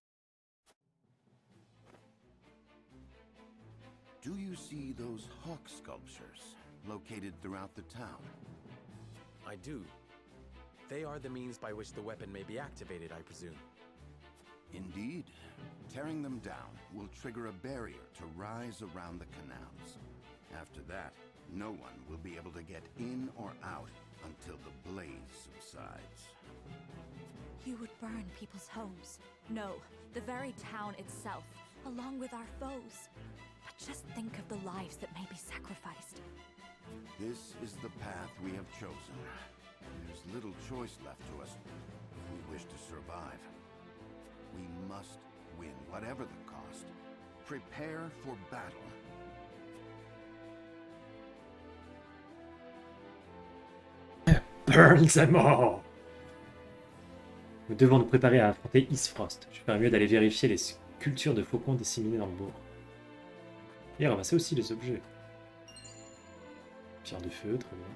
Do you see those hawk sculptures located throughout the town? I do. They are the means by which the weapon may be activated, I presume. Indeed. Tearing them down will trigger a barrier to rise around the canals. After that, no one will be able to get in or out until the blaze subsides. You would burn people's homes. No, the very town itself, along with our foes. But just think of the lives that may be sacrificed. This is the path we have chosen. There's little choice left to us if we wish to survive. We must win, whatever the cost. Prepare for battle. Burn them all! Nous devons nous préparer à affronter Isfrost. Je ferais mieux d'aller vérifier les sculptures de faucons disséminées dans le bourg. Et ramasser aussi les objets. Pierre de feu, très bien.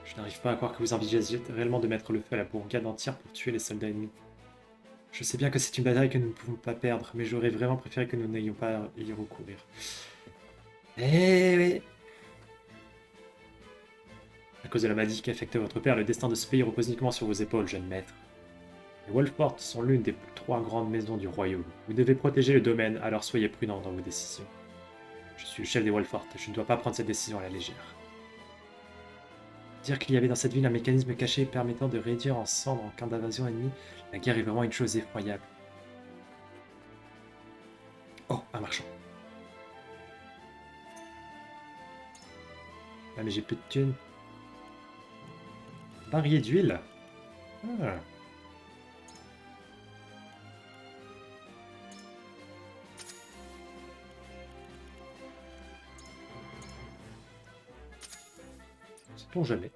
Je n'arrive pas à croire que vous envisagez réellement de mettre le feu à la bourgade entière pour tuer les soldats ennemis. Je sais bien que c'est une bataille que nous ne pouvons pas perdre, mais j'aurais vraiment préféré que nous n'ayons pas à y recourir. Eh oui! À cause de la maladie qui affecte votre père, le destin de ce pays repose uniquement sur vos épaules, jeune maître. Les Wolffort sont l'une des 3 grandes maisons du royaume. Vous devez protéger le domaine, alors soyez prudent dans vos décisions. Je suis le chef des Wolffort, je ne dois pas prendre cette décision à la légère. Dire qu'il y avait dans cette ville un mécanisme caché permettant de réduire en cendres en cas d'invasion ennemie, la guerre est vraiment une chose effroyable. Oh, un marchand. Ah mais j'ai peu de thunes. Barrier d'huile. Ah. Sait-on jamais.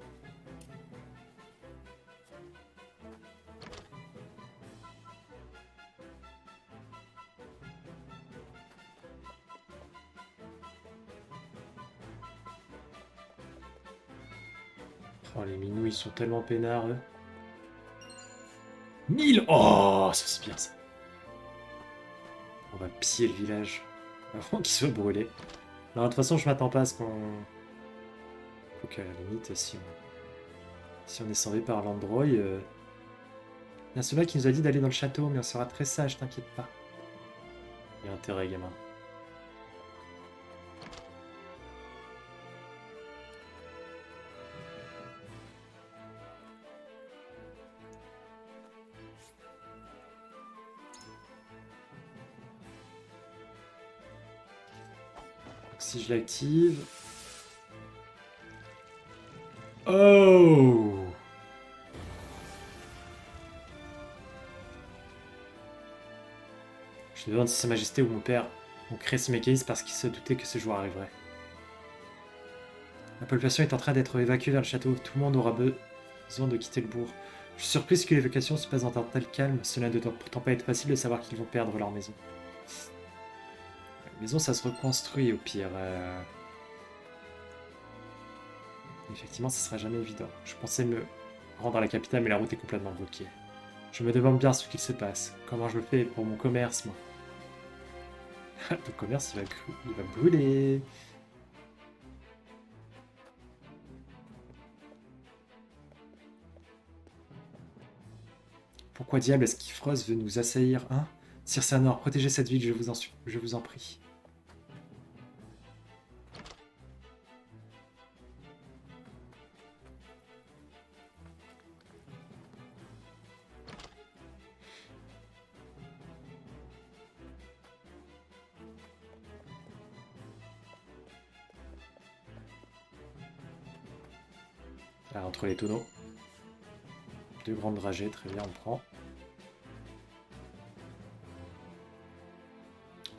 Oh, les minous, ils sont tellement peinards, eux. 1000! Oh, ça c'est bien, ça. On va piller le village avant qu'il soit brûlé. Non, de toute façon, je m'attends pas à ce qu'on Quoique à la limite, si on est sauvé par l'Android... Il y a celui-là qui nous a dit d'aller dans le château, mais on sera très sage, t'inquiète pas. Il y a intérêt, gamin. Si je l'active... Oh! Je me demande si Sa Majesté ou mon père ont créé ce mécanisme parce qu'ils se doutaient que ce jour arriverait. La population est en train d'être évacuée vers le château. Tout le monde aura besoin de quitter le bourg. Je suis surprise que l'évacuation se passe dans un tel calme. Cela ne doit pourtant pas être facile de savoir qu'ils vont perdre leur maison. La maison, ça se reconstruit au pire. Effectivement, ce sera jamais évident. Je pensais me rendre à la capitale, mais la route est complètement bloquée. Je me demande bien ce qu'il se passe. Comment je le fais pour mon commerce, moi? Le commerce, il va brûler. Pourquoi diable est-ce qu'Ifros veut nous assaillir, hein? Sir Sanor, protégez cette ville, je vous en prie. Là, entre les tonneaux. Deux grandes dragées, très bien, on prend.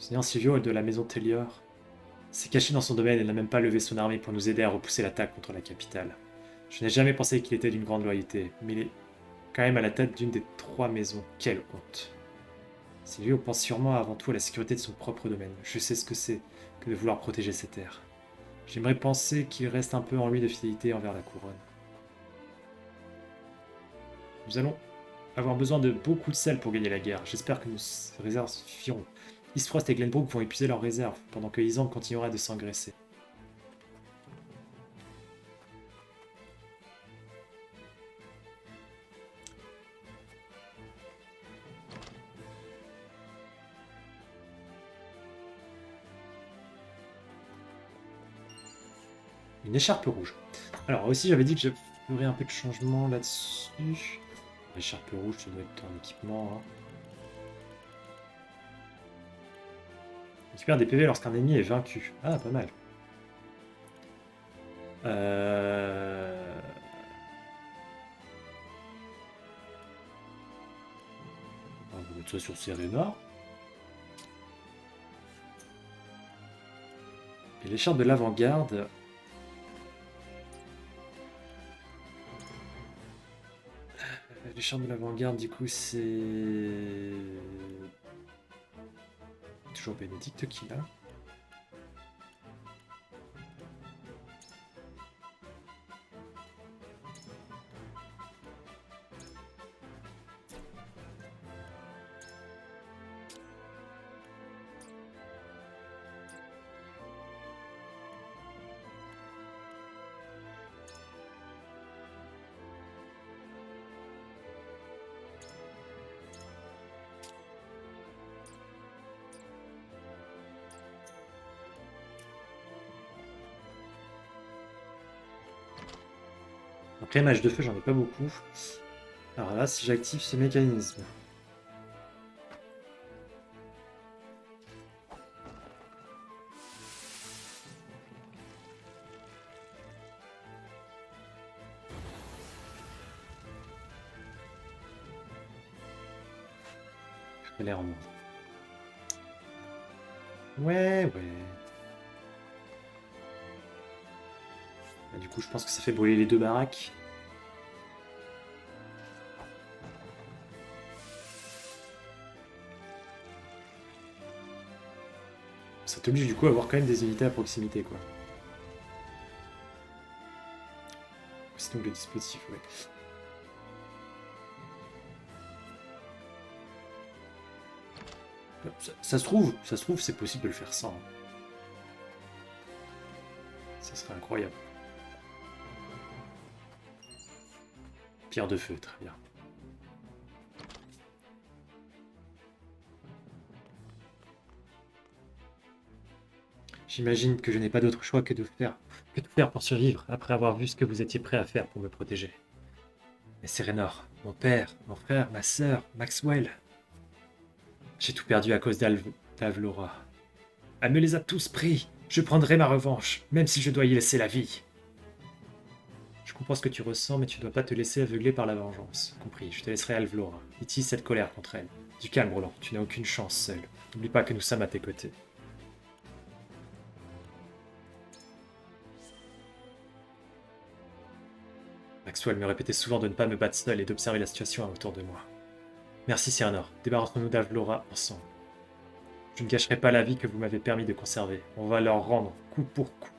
Seigneur Silvio de la maison Tellior s'est caché dans son domaine et n'a même pas levé son armée pour nous aider à repousser l'attaque contre la capitale. Je n'ai jamais pensé qu'il était d'une grande loyauté, mais il est quand même à la tête d'une des 3 maisons. Quelle honte! Silvio pense sûrement avant tout à la sécurité de son propre domaine. Je sais ce que c'est que de vouloir protéger ses terres. J'aimerais penser qu'il reste un peu en lui de fidélité envers la couronne. Nous allons avoir besoin de beaucoup de sel pour gagner la guerre. J'espère que nos réserves suffiront. Eastfrost et Glenbrook vont épuiser leurs réserves, pendant que Isand continuera de s'engraisser. Une écharpe rouge. Alors aussi j'avais dit que je ferais un peu de changement là-dessus. L'écharpe rouge, ça doit être un équipement. Hein. Récupère des PV lorsqu'un ennemi est vaincu. Ah, pas mal. On va mettre ça sur Serena. Et l'écharpe de l'avant-garde. L'écharpe de l'avant-garde, du coup, c'est... Toujours Bénédicte qui l'a. Donc les mages de feu, j'en ai pas beaucoup. Alors là, si j'active ce mécanisme. Ça a l'air en Ouais. Du coup, je pense que ça fait brûler les 2 baraques. Ça t'oblige du coup à avoir quand même des unités à proximité, quoi. C'est donc le dispositif, ouais. Ça se trouve, c'est possible de le faire sans. Ça serait incroyable. Pierre de feu, très bien. J'imagine que je n'ai pas d'autre choix que de tout faire pour survivre, après avoir vu ce que vous étiez prêt à faire pour me protéger. Mais Serenor, mon père, mon frère, ma sœur, Maxwell... J'ai tout perdu à cause d'Avlora. Elle me les a tous pris. Je prendrai ma revanche, même si je dois y laisser la vie. Je comprends ce que tu ressens, mais tu ne dois pas te laisser aveugler par la vengeance. Compris, je te laisserai Avlora. Utilise cette colère contre elle. Du calme, Roland, tu n'as aucune chance seul. N'oublie pas que nous sommes à tes côtés. Maxwell me répétait souvent de ne pas me battre seul et d'observer la situation autour de moi. Merci Serenor, débarrassons-nous d'Avlora ensemble. Je ne gâcherai pas la vie que vous m'avez permis de conserver. On va leur rendre coup pour coup.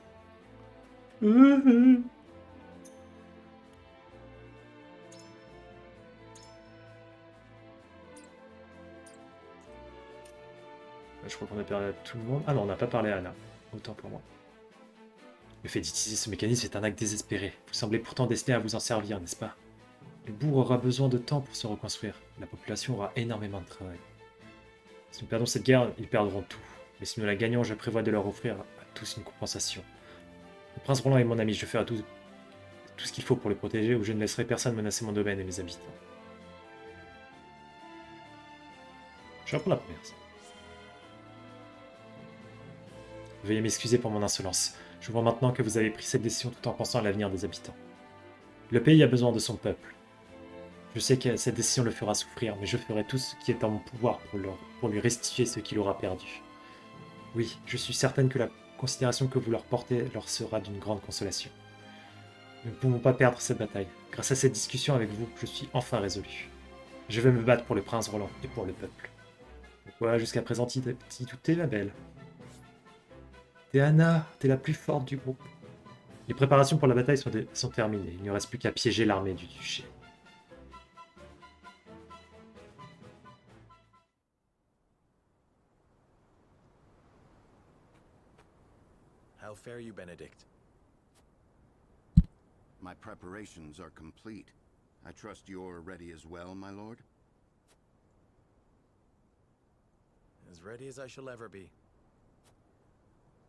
Je crois qu'on a parlé à tout le monde. Ah non, on n'a pas parlé à Anna. Autant pour moi. Le fait d'utiliser ce mécanisme est un acte désespéré. Vous semblez pourtant destiné à vous en servir, n'est-ce pas? Le bourg aura besoin de temps pour se reconstruire. La population aura énormément de travail. Si nous perdons cette guerre, ils perdront tout. Mais si nous la gagnons, je prévois de leur offrir à tous une compensation. Le prince Roland est mon ami, je ferai tout ce qu'il faut pour le protéger, ou je ne laisserai personne menacer mon domaine et mes habitants. Je vais reprendre la première. Veuillez m'excuser pour mon insolence. Je vois maintenant que vous avez pris cette décision tout en pensant à l'avenir des habitants. Le pays a besoin de son peuple. Je sais que cette décision le fera souffrir, mais je ferai tout ce qui est en mon pouvoir pour lui restituer ce qu'il aura perdu. Oui, je suis certaine que la considération que vous leur portez leur sera d'une grande consolation. Nous ne pouvons pas perdre cette bataille. Grâce à cette discussion avec vous, je suis enfin résolu. Je vais me battre pour le prince Roland et pour le peuple. Donc voilà, jusqu'à présent, tout est ma belle. T'es Anna, t'es la plus forte du groupe. Les préparations pour la bataille sont terminées. Il ne reste plus qu'à piéger l'armée du duché. How fare you, Benedict? My preparations are complete. I trust you're ready as well, my lord? As ready as I shall ever be.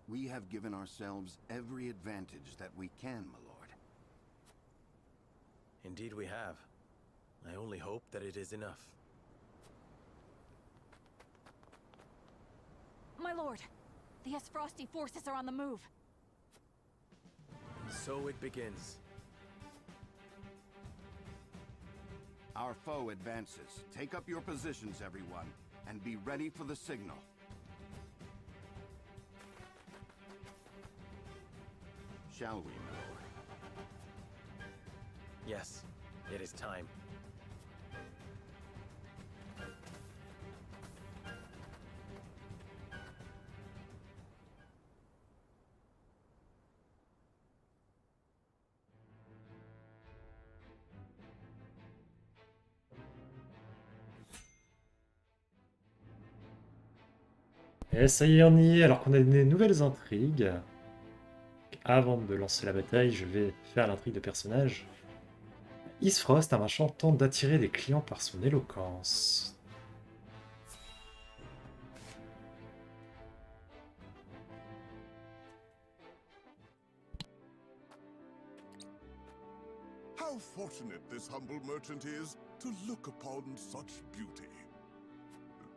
We have given ourselves every advantage that we can, my lord. Indeed we have. I only hope that it is enough. My lord, the Frosty forces are on the move. So it begins. Our foe advances. Take up your positions, everyone, and be ready for the signal. Shall we, my lord? Yes, it is time. Et ça y est, on y est, alors qu'on a des nouvelles intrigues. Avant de lancer la bataille, je vais faire l'intrigue de personnage. Isfrost, un marchand, tente d'attirer des clients par son éloquence. How fortunate this humble merchant is to look upon such beauty.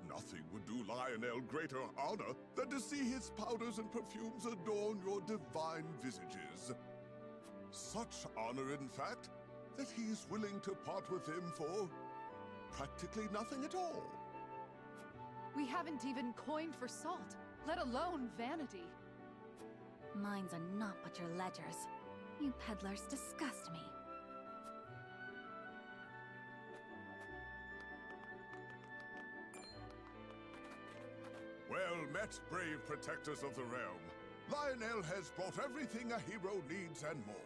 Nothing would do Lionel greater honor than to see his powders and perfumes adorn your divine visages. Such honor, in fact, that he is willing to part with them for practically nothing at all. We haven't even coined for salt, let alone vanity. Mines are not but your ledgers. You peddlers disgust me. Well met, brave protectors of the realm. Lionel has brought everything a hero needs and more.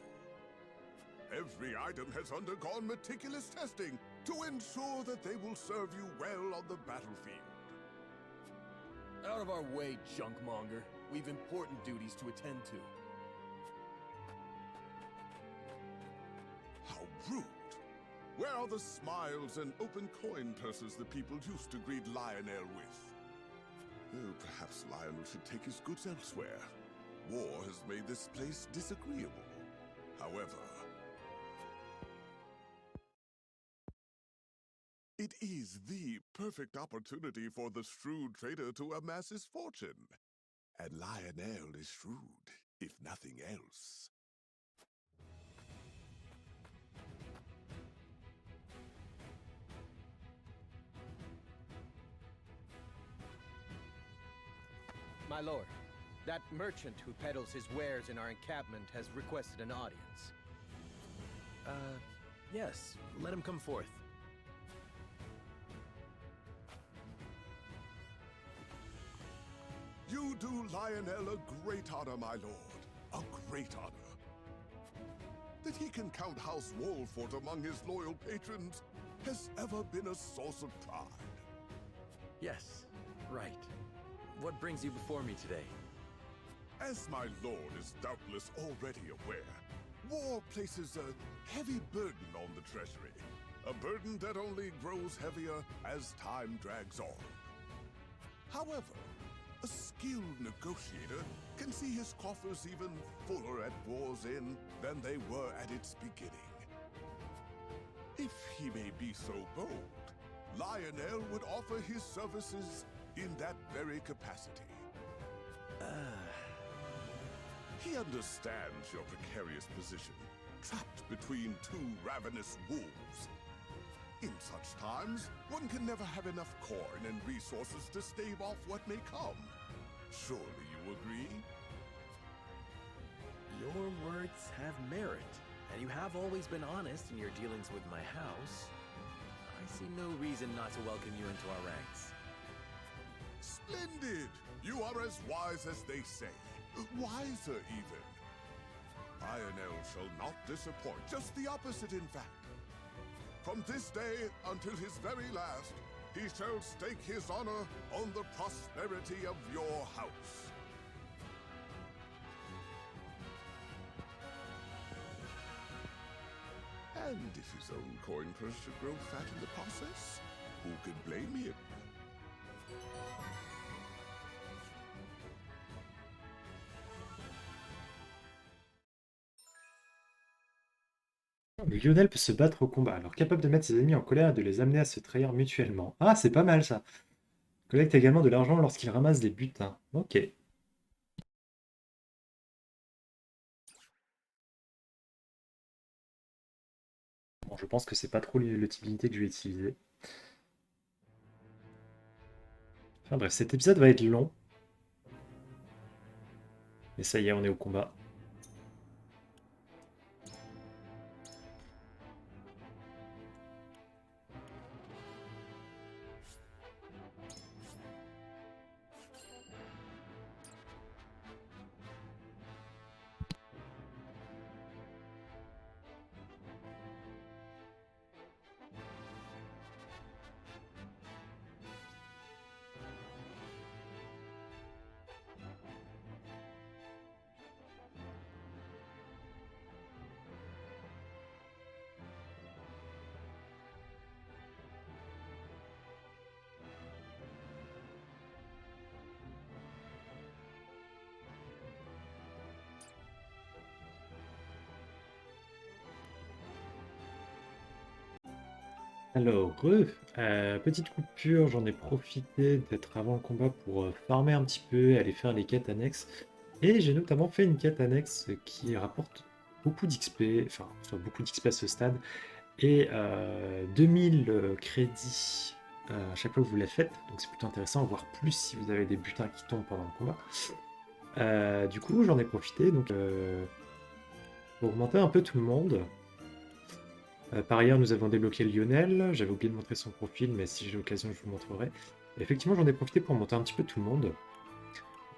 Every item has undergone meticulous testing to ensure that they will serve you well on the battlefield. Out of our way, junkmonger. We've important duties to attend to. How rude. Where are the smiles and open coin purses the people used to greet Lionel with? Oh, perhaps Lionel should take his goods elsewhere. War has made this place disagreeable. However, it is the perfect opportunity for the shrewd trader to amass his fortune. And Lionel is shrewd, if nothing else. My lord, that merchant who peddles his wares in our encampment has requested an audience. Yes, let him come forth. You do Lionel a great honor, my lord. A great honor. That he can count House Wolffort among his loyal patrons has ever been a source of pride. Yes, right. What brings you before me today? As my lord is doubtless already aware, war places a heavy burden on the treasury. A burden that only grows heavier as time drags on. However, a skilled negotiator can see his coffers even fuller at war's end than they were at its beginning. If he may be so bold, Lionel would offer his services in that very capacity. He understands your precarious position, trapped between two ravenous wolves. In such times, one can never have enough coin and resources to stave off what may come. Surely you agree? Your words have merit, and you have always been honest in your dealings with my house. I see no reason not to welcome you into our ranks. Splendid! You are as wise as they say. Wiser, even. Lionel shall not disappoint. Just the opposite, in fact. From this day until his very last, he shall stake his honor on the prosperity of your house. And if his own coin purse should grow fat in the process, who could blame him? Le Lionel peut se battre au combat, alors capable de mettre ses ennemis en colère et de les amener à se trahir mutuellement. Ah, c'est pas mal ça. Collecte également de l'argent lorsqu'il ramasse des butins. Ok. Bon, je pense que c'est pas trop le type d'unité que je vais utiliser. Enfin bref, cet épisode va être long. Mais ça y est, on est au combat. Alors, petite coupure, j'en ai profité d'être avant le combat pour farmer un petit peu et aller faire les quêtes annexes. Et j'ai notamment fait une quête annexe qui rapporte beaucoup d'XP, enfin, soit beaucoup d'XP à ce stade, et 2000 crédits à chaque fois que vous la faites, donc c'est plutôt intéressant, voire plus si vous avez des butins qui tombent pendant le combat. Du coup, j'en ai profité donc pour augmenter un peu tout le monde. Par ailleurs, nous avons débloqué Lionel. J'avais oublié de montrer son profil, mais si j'ai l'occasion, je vous montrerai. Et effectivement, j'en ai profité pour monter un petit peu tout le monde.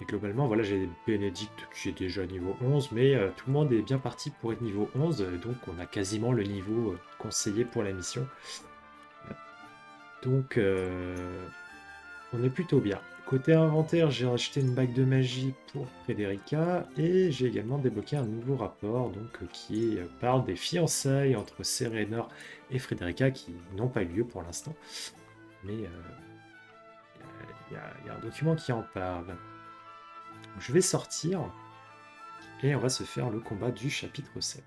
Et globalement, voilà, j'ai Bénédicte qui est déjà niveau 11, mais tout le monde est bien parti pour être niveau 11, donc on a quasiment le niveau conseillé pour la mission. Donc, on est plutôt bien. Côté inventaire, j'ai acheté une bague de magie pour Frederica et j'ai également débloqué un nouveau rapport donc, qui parle des fiançailles entre Serenor et Frederica qui n'ont pas eu lieu pour l'instant. Mais il y a un document qui en parle. Je vais sortir et on va se faire le combat du chapitre 7.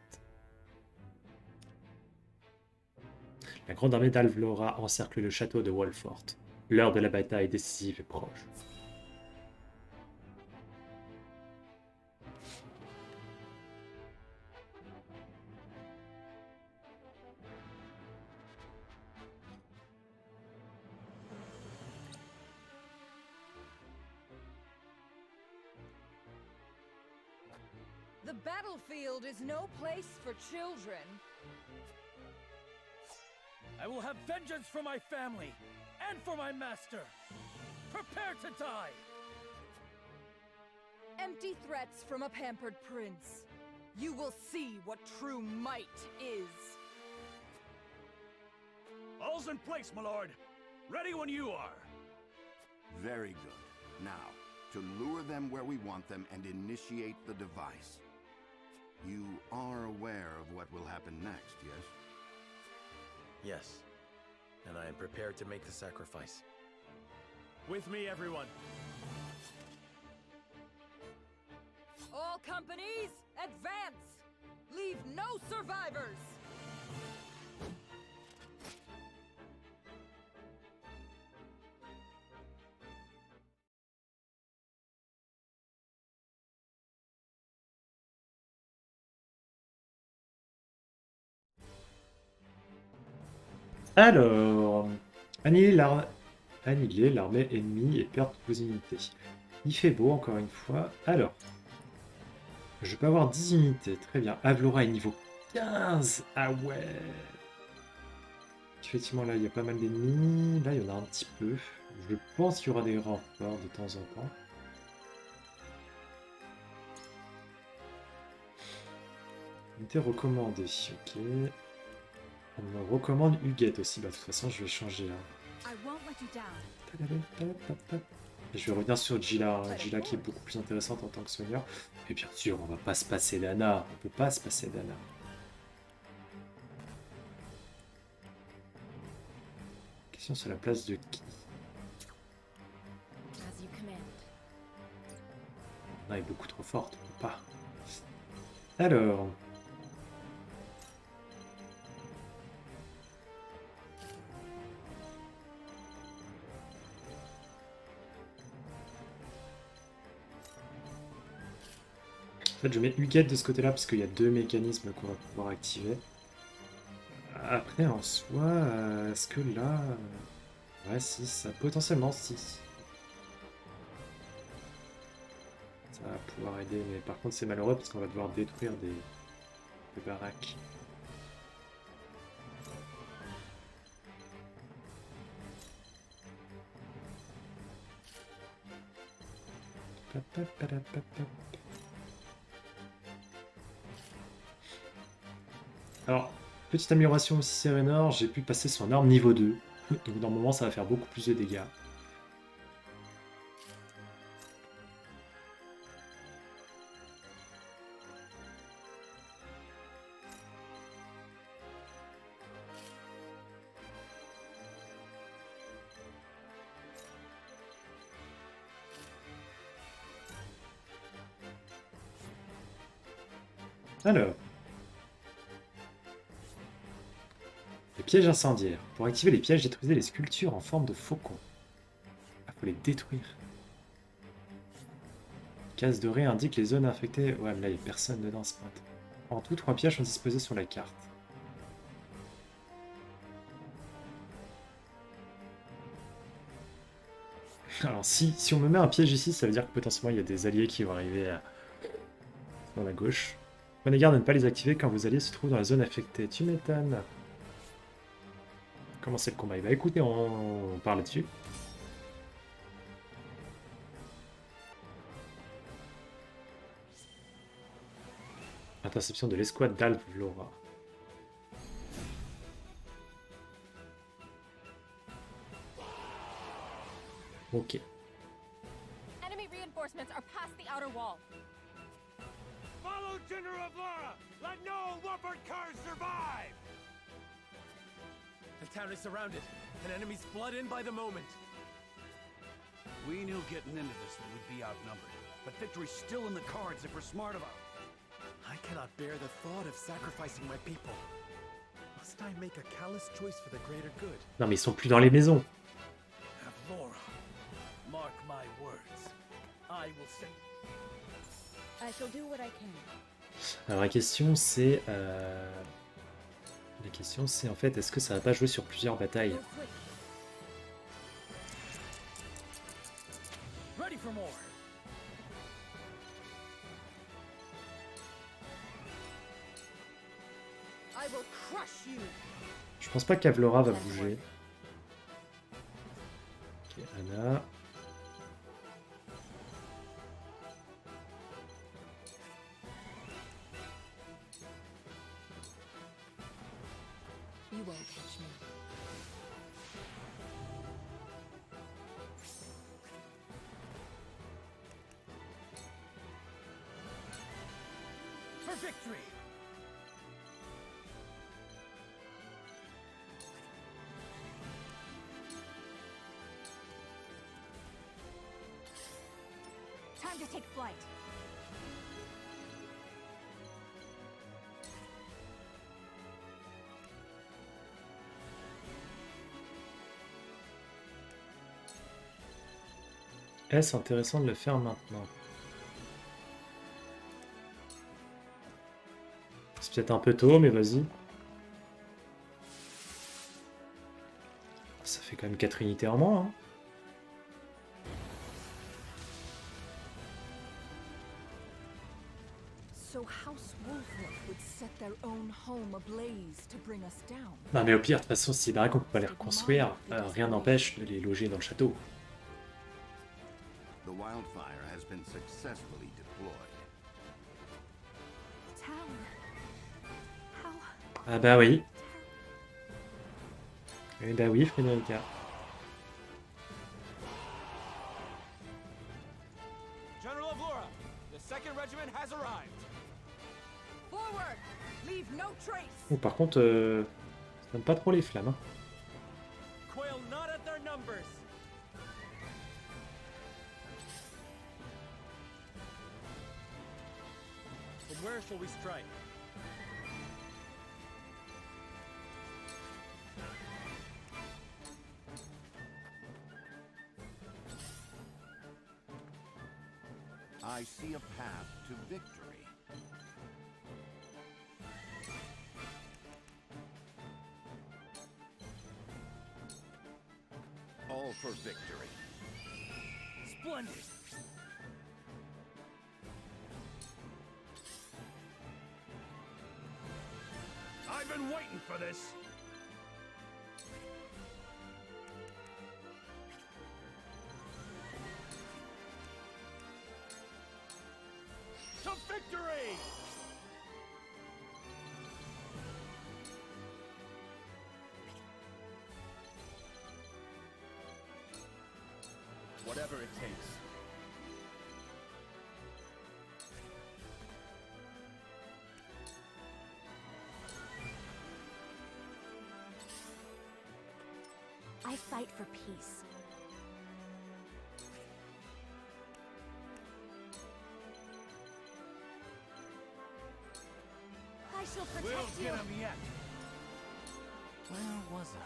La grande armée d'Avlora encercle le château de Wolffort. L'heure de la bataille décisive est proche. The battlefield is no place for children. I will have vengeance for my family and for my master. Prepare to die. Empty threats from a pampered prince. You will see what true might is. All's in place, my lord. Ready when you are. Very good. Now, to lure them where we want them and initiate the device. You are aware of what will happen next, yes? Yes, and I am prepared to make the sacrifice. With me, everyone. All companies, advance! Leave no survivors! Alors, annihiler l'armée ennemie et perdre vos unités. Il fait beau encore une fois. Alors, je peux avoir 10 unités. Très bien. Avlora est niveau 15. Ah ouais. Effectivement, là, il y a pas mal d'ennemis. Là, il y en a un petit peu. Je pense qu'il y aura des renforts de temps en temps. Unité recommandée. Ok. On me recommande Huguette aussi. Bah, de toute façon, je vais changer là. Et je vais revenir sur Gila. Gila qui est beaucoup plus intéressante en tant que soigneur. Et bien sûr, on va pas se passer d'Anna. On peut pas se passer d'Anna. Question sur la place de qui? Anna est beaucoup trop forte. On peut pas. Alors... En fait, je mets Huguette de ce côté-là parce qu'il y a deux mécanismes qu'on va pouvoir activer. Après, en soi, est-ce que là... Ouais, si, ça potentiellement, si. Ça va pouvoir aider, mais par contre, c'est malheureux parce qu'on va devoir détruire des baraques. Alors, petite amélioration aussi Serenor, j'ai pu passer son arme niveau 2. Donc normalement ça va faire beaucoup plus de dégâts. Alors... Pièges incendiaires. Pour activer les pièges, détruisez les sculptures en forme de faucon. Il faut les détruire. Case dorée indique les zones infectées. Ouais, mais là, il n'y a personne dedans ce matin. En tout, 3 pièges sont disposés sur la carte. Alors, si on me met un piège ici, ça veut dire que potentiellement, il y a des alliés qui vont arriver dans la gauche. Prenez garde de ne pas les activer quand vos alliés se trouvent dans la zone affectée. Tu m'étonnes. Comment c'est le combat? Bah écoutez, on parle là-dessus. Interception de l'escouade d'Avlora. Ok. reinforcements are past the outer wall. Follow General Avlora! Let no Wolffort cars survive! The town is surrounded, and enemies flood in by the moment. We knew getting into this that we'd be outnumbered, but victory's still in the cards if we're smart about it. I cannot bear the thought of sacrificing my people. Must I make a callous choice for the greater good? Non mais ils sont plus dans les maisons. Avlora, mark my words. I will say. I shall do what I can. Alors la question c'est en fait est-ce que ça va pas jouer sur plusieurs batailles? Ready for more. I will crush you. Je pense pas qu'Avlora va bouger. Ok, Anna. You won't catch me. For victory. Time to take flight. Est-ce intéressant de le faire maintenant? C'est peut-être un peu tôt, mais vas-y. Ça fait quand même 4 unités en moins. Hein. So House Wolffort would set their own home ablaze to bring us down. Non mais au pire, de toute façon, s'il paraît qu'on peut pas les reconstruire, rien n'empêche de les loger dans le château. The wildfire has been successfully deployed. Town. How? Ah bah oui. Eh bah oui, Frédérica. General Avlora, the 2nd Regiment has arrived. Forward! Leave no trace! Oh, par contre, ça donne pas trop les flammes. Hein. Quail not at their numbers. From where shall we strike? I see a path to victory. All for victory. Splendid. I've been waiting for this. To victory! Whatever it takes. I fight for peace. I shall protect We'll you. get him yet. Where was I?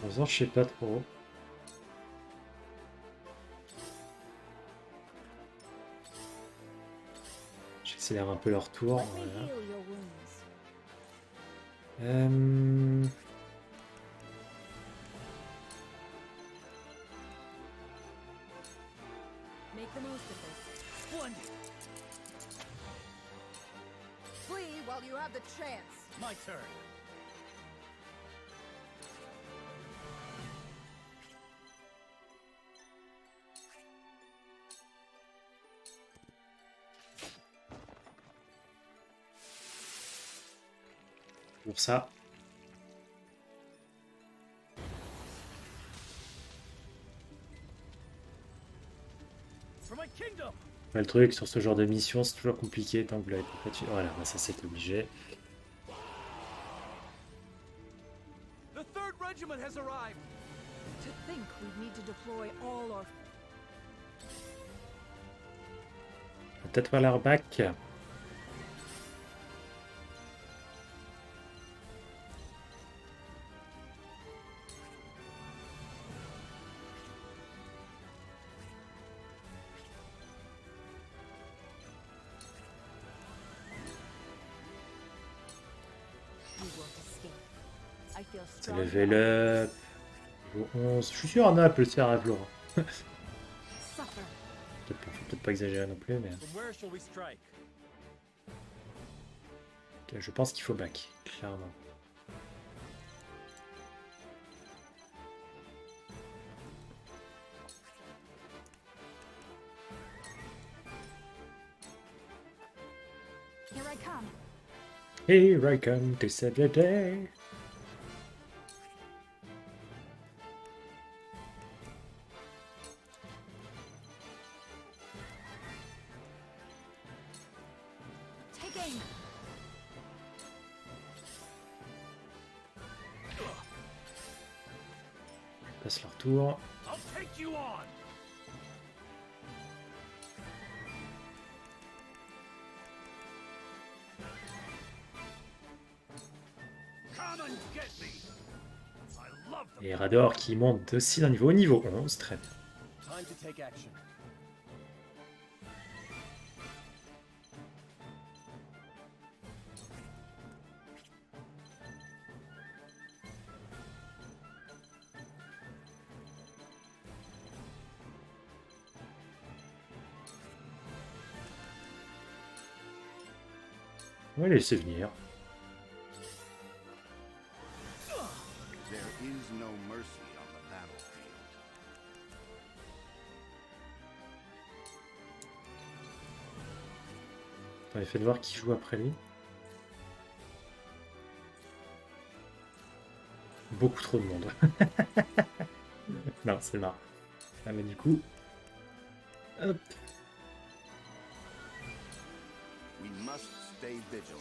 En faisant, je sais pas trop. J'accélère un peu leur tour. Let me Voilà. heal your wounds. Make the most of this. Splendid! Flee while you have the chance. My turn. Pour ça. Ouais, le truc sur ce genre de mission, c'est toujours compliqué tant que vous l'avez pas fait. Voilà, bah ça c'est obligé. The third regiment has arrived. To think we'd need to deploy all our... Peut-être voir leur bac. C'est level up. Niveau 11. Je suis sûr Anna peut le faire à avlora. Peut-être pas exagérer non plus, mais. Okay, je pense qu'il faut back, clairement. Here I come to save the day. Passe leur tour. Et Rador qui monte aussi d'un niveau au niveau 11, très bien. On va les laisser venir. Attends, faites voir qui joue après lui. Beaucoup trop de monde. Non, c'est marrant. Ah, mais du coup... Hop. We must stay vigilant.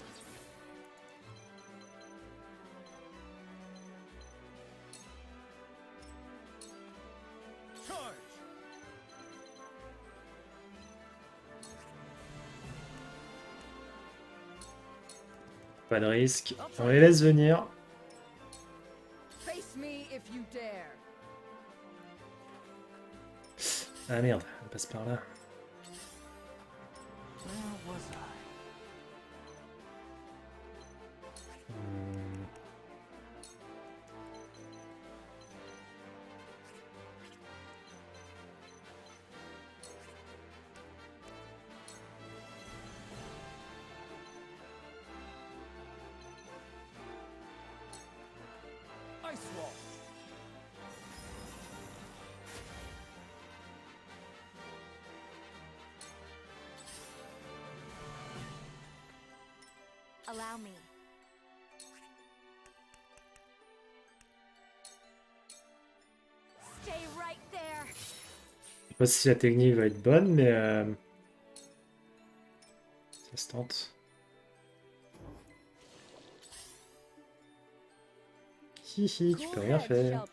Pas de risque. On les laisse venir. Face me if you dare. Ah merde, on passe par là. Allow me. Stay right there. Je sais pas si la technique va être bonne, mais ça se tente. Hihi, tu peux rien faire.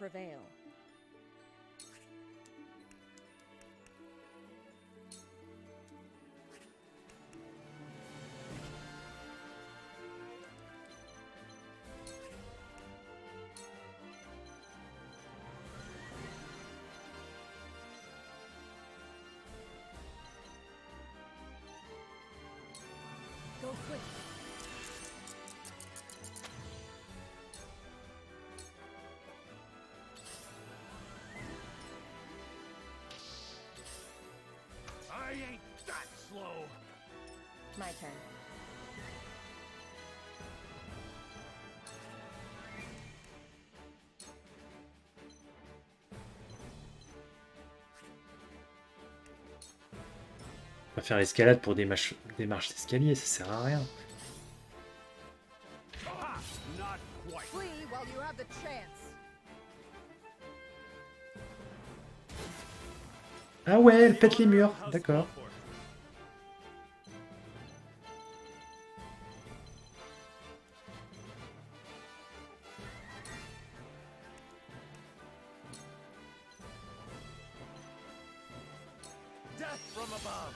My turn. On va faire l'escalade pour des marches d'escalier, ça sert à rien. Not Flee while you have the chance. Ah ouais, elle pète les murs, d'accord. Death from above.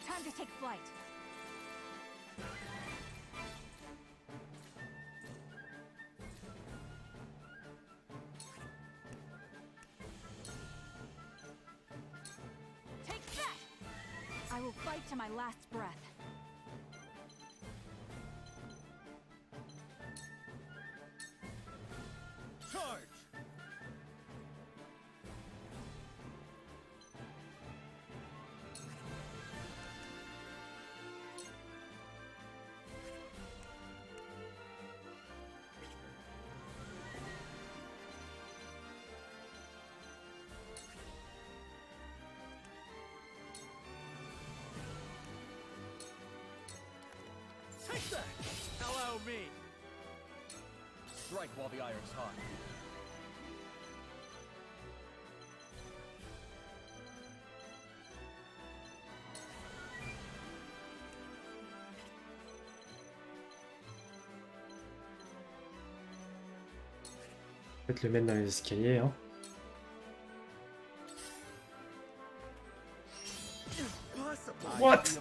Time to take flight. Take that! I will fight to my last breath. Charge! Take that! Allow me! Strike while the iron's hot. Peut-être le mettre dans les escaliers, hein. What?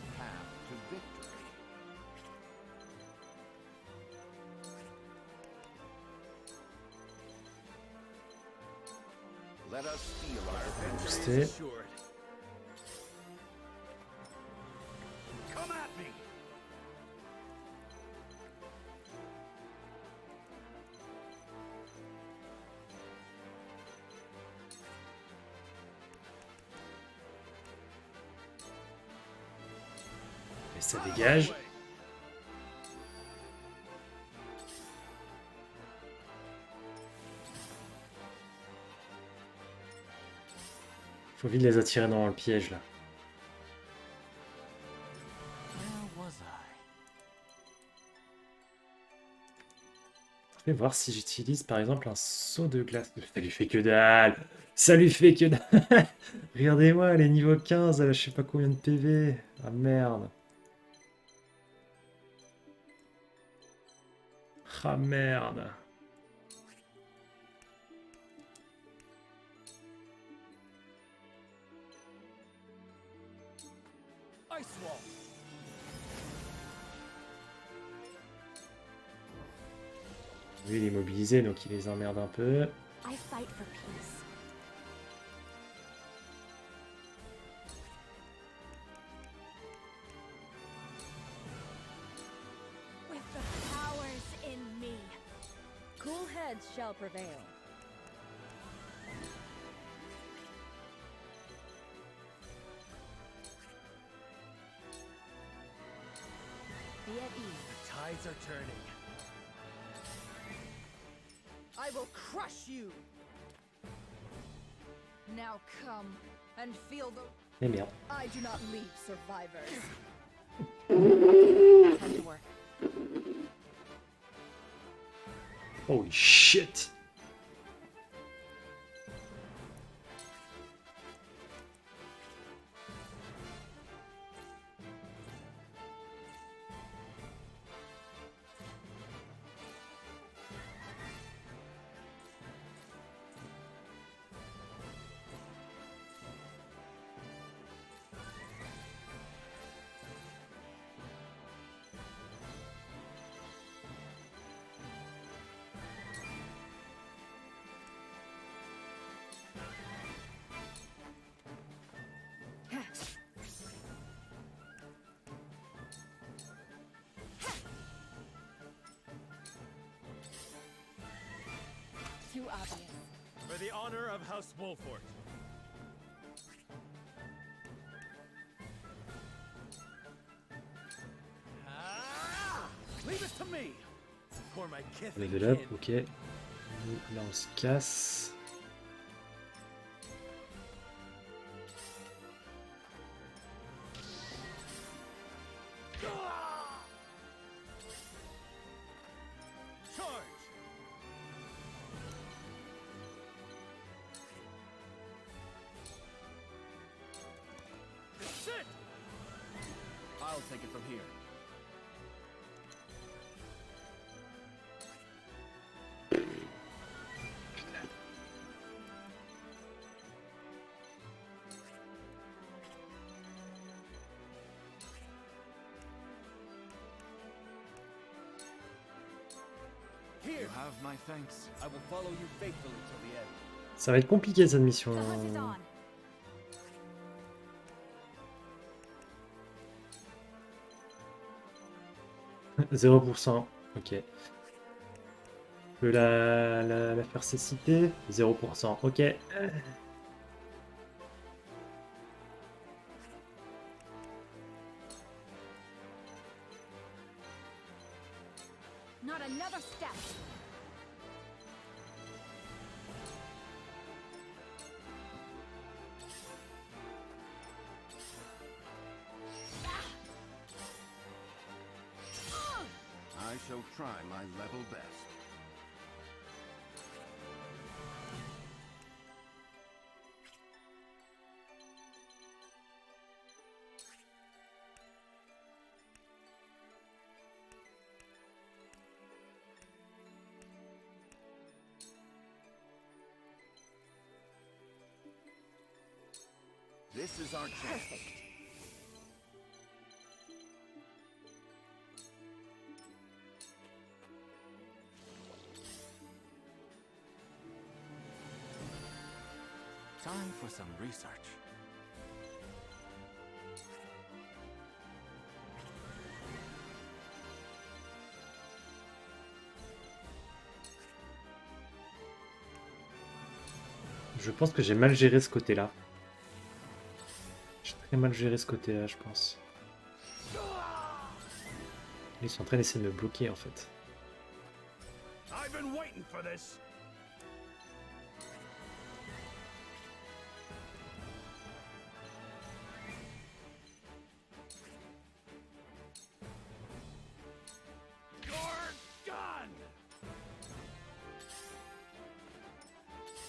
Let us steal our Booster. Come at me! Et ça dégage. Faut vite les attirer dans le piège là. Je vais voir si j'utilise par exemple un seau de glace. Ça lui fait que dalle. Ça lui fait que dalle. Regardez-moi, elle est niveau 15, elle a je sais pas combien de PV. Ah merde. Ah merde. Ice wall. Lui il est mobilisé donc il les emmerde un peu. I fight for peace. With the powers in me. Cool heads shall prevail. Be at ease. The tides are turning. I will crush you. Now come and feel the. Eh merde. I do not leave survivors. Time to work. Holy shit. Too obvious. For the honor of House Wolffort. Leave it to me! For my kith On est and de là, kin. ok. Là on se casse. I'll take it from here. Here. You have my thanks. I will follow you faithfully till the end. Ça va être compliqué cette mission. 0%, ok. Je peux la faire céciter. 0%, ok. Not another step. I shall try my level best. This is our chance. Perfect. Time for some research. Je pense que j'ai mal géré ce côté-là. J'ai très mal géré ce côté-là, je pense. Ils sont en train d'essayer de me bloquer, en fait. I've been waiting for this.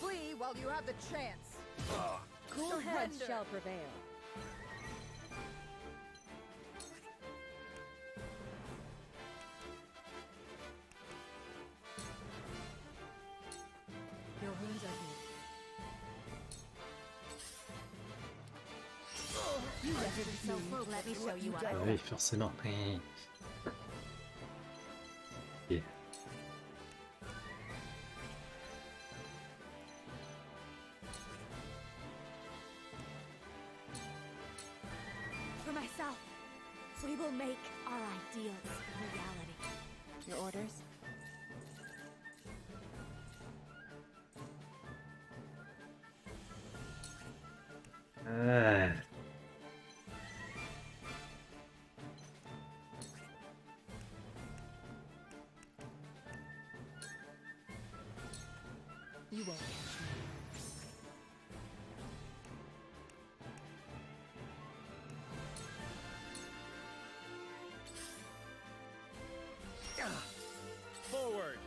Flee while you have the chance. Cool heads shall prevail. Your wounds are healed. Let me show you what I Ah oui, forcément. Ok. For myself, we will make our ideals reality. Your orders? Ah. You won't catch me. Forward.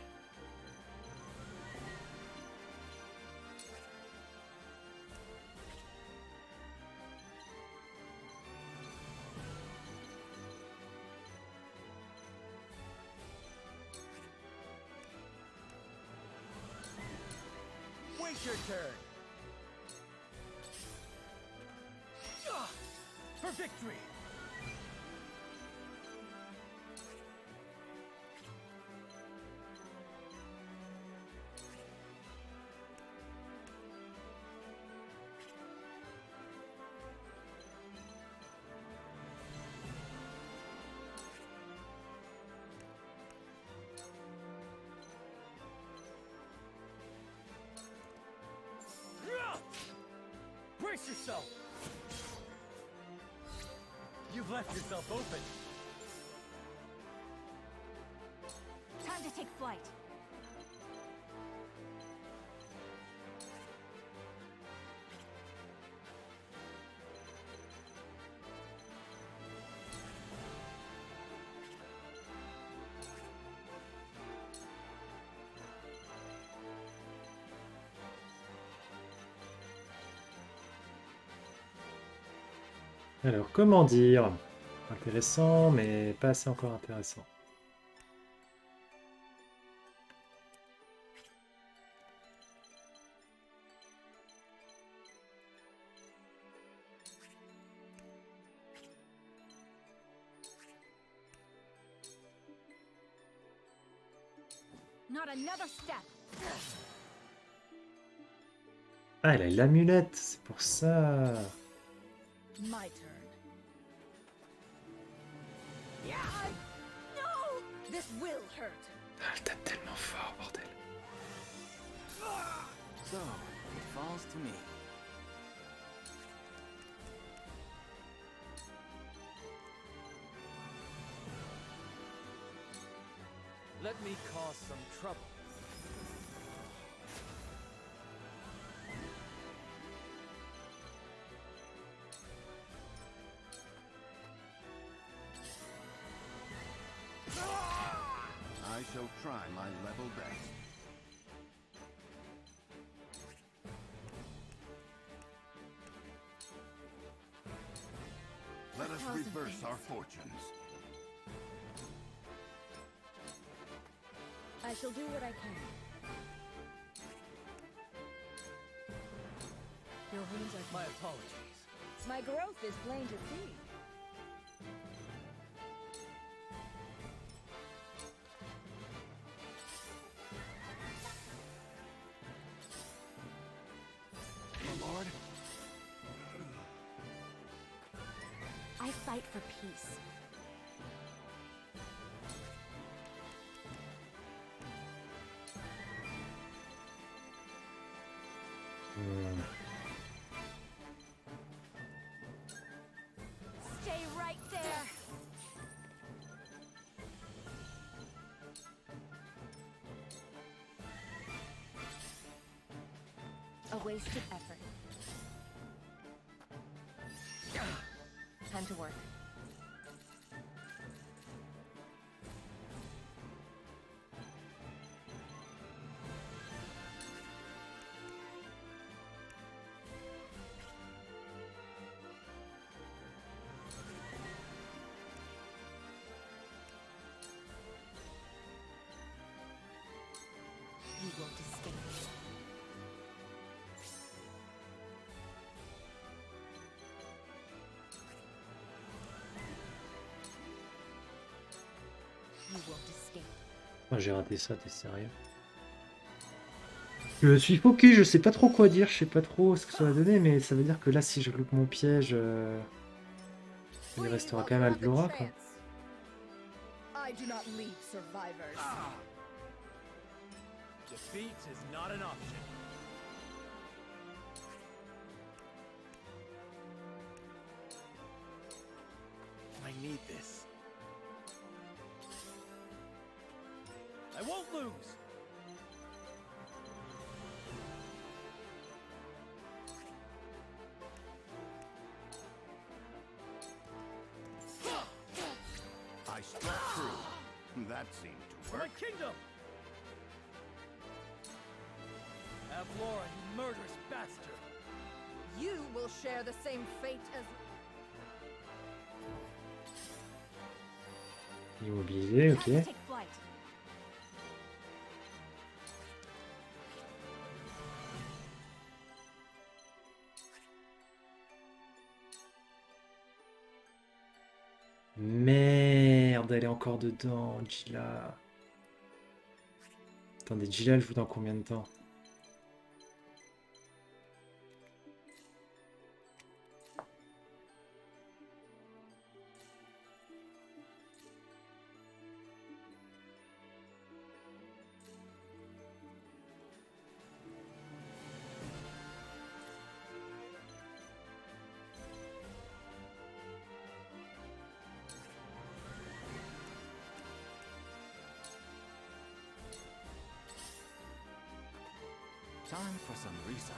Wait your turn. For victory. Brace yourself! You've left yourself open. Time to take flight. Alors, comment dire? Intéressant, mais pas assez encore intéressant. Not another step. Ah, elle a l'amulette, c'est pour ça. My turn. Yeah! No! This will hurt. Ah, elle tape tellement fort, bordel. So, it falls to me. Let me cause some trouble. I shall try my level best. Let us reverse our fortunes. I shall do what I can. Your wounds are... My apologies. My growth is plain to see. My lord? I fight for peace. Stay right there. A wasted effort. Time to work. You won't escape. You won't escape. Oh, j'ai raté ça, t'es sérieux? Je suis focus, je sais pas trop quoi dire, je sais pas trop ce que ça va donner, mais ça veut dire que là, si je loupe mon piège, il restera quand même Avlora, quoi. I do not leave survivors. Defeat is not an option. I need this. I won't lose. I struck true. That seemed to For work. my kingdom! Avlora, you murderous bastard! You will share the same fate as... Immobilisé, ok. Take flight. Merde, elle est encore dedans, Gila. Attendez, Gila, elle joue dans combien de temps? Time for some research.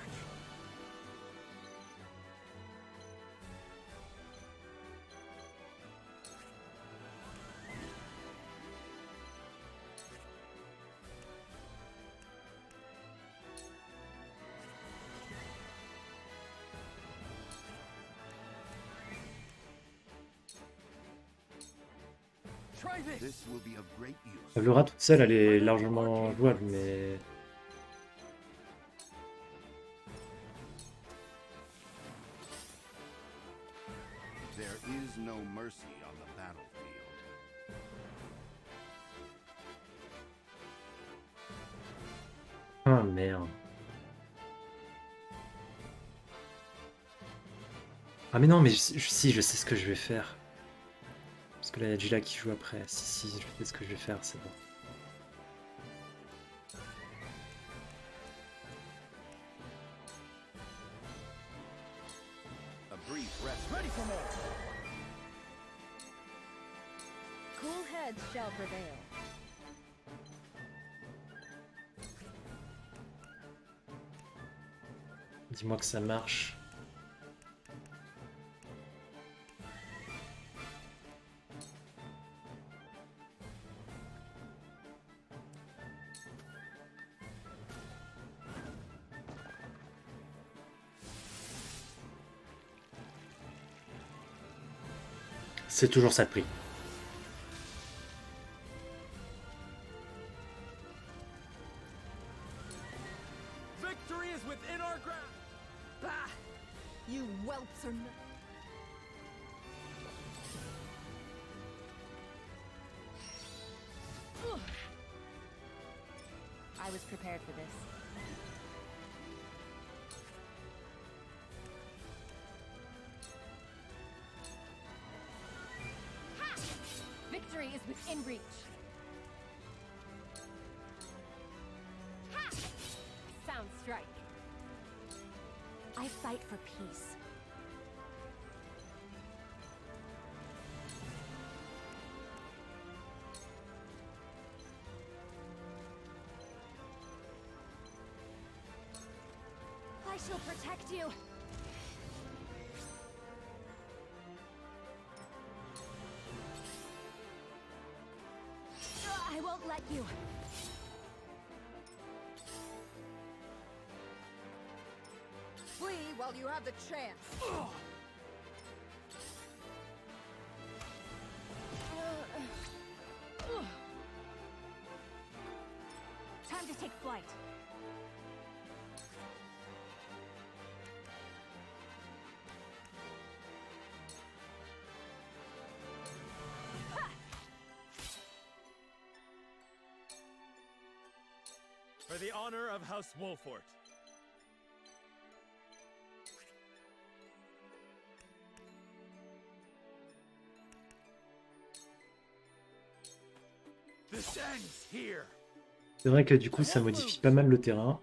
This will be of great use. Avlora toute seule, elle est largement jouable, mais... There is no mercy on the battlefield. Ah merde. Ah mais non, mais si, je sais ce que je vais faire. Parce que là, il y a Gila qui joue après. Si, je sais ce que je vais faire, c'est bon. A brief rest. Ready for more. Cool heads shall prevail. Dis-moi que ça marche. C'est toujours ça de prix. Victory is within our grasp. Bah! You whelps are no— I was prepared for this. Victory is within reach. Ha! Sound strike. I fight for peace. I shall protect you. I won't let you. Flee while you have the chance. Time to take flight. For the honor of House Wolffort. This ends here. C'est vrai que du coup, ça modifie pas mal le terrain.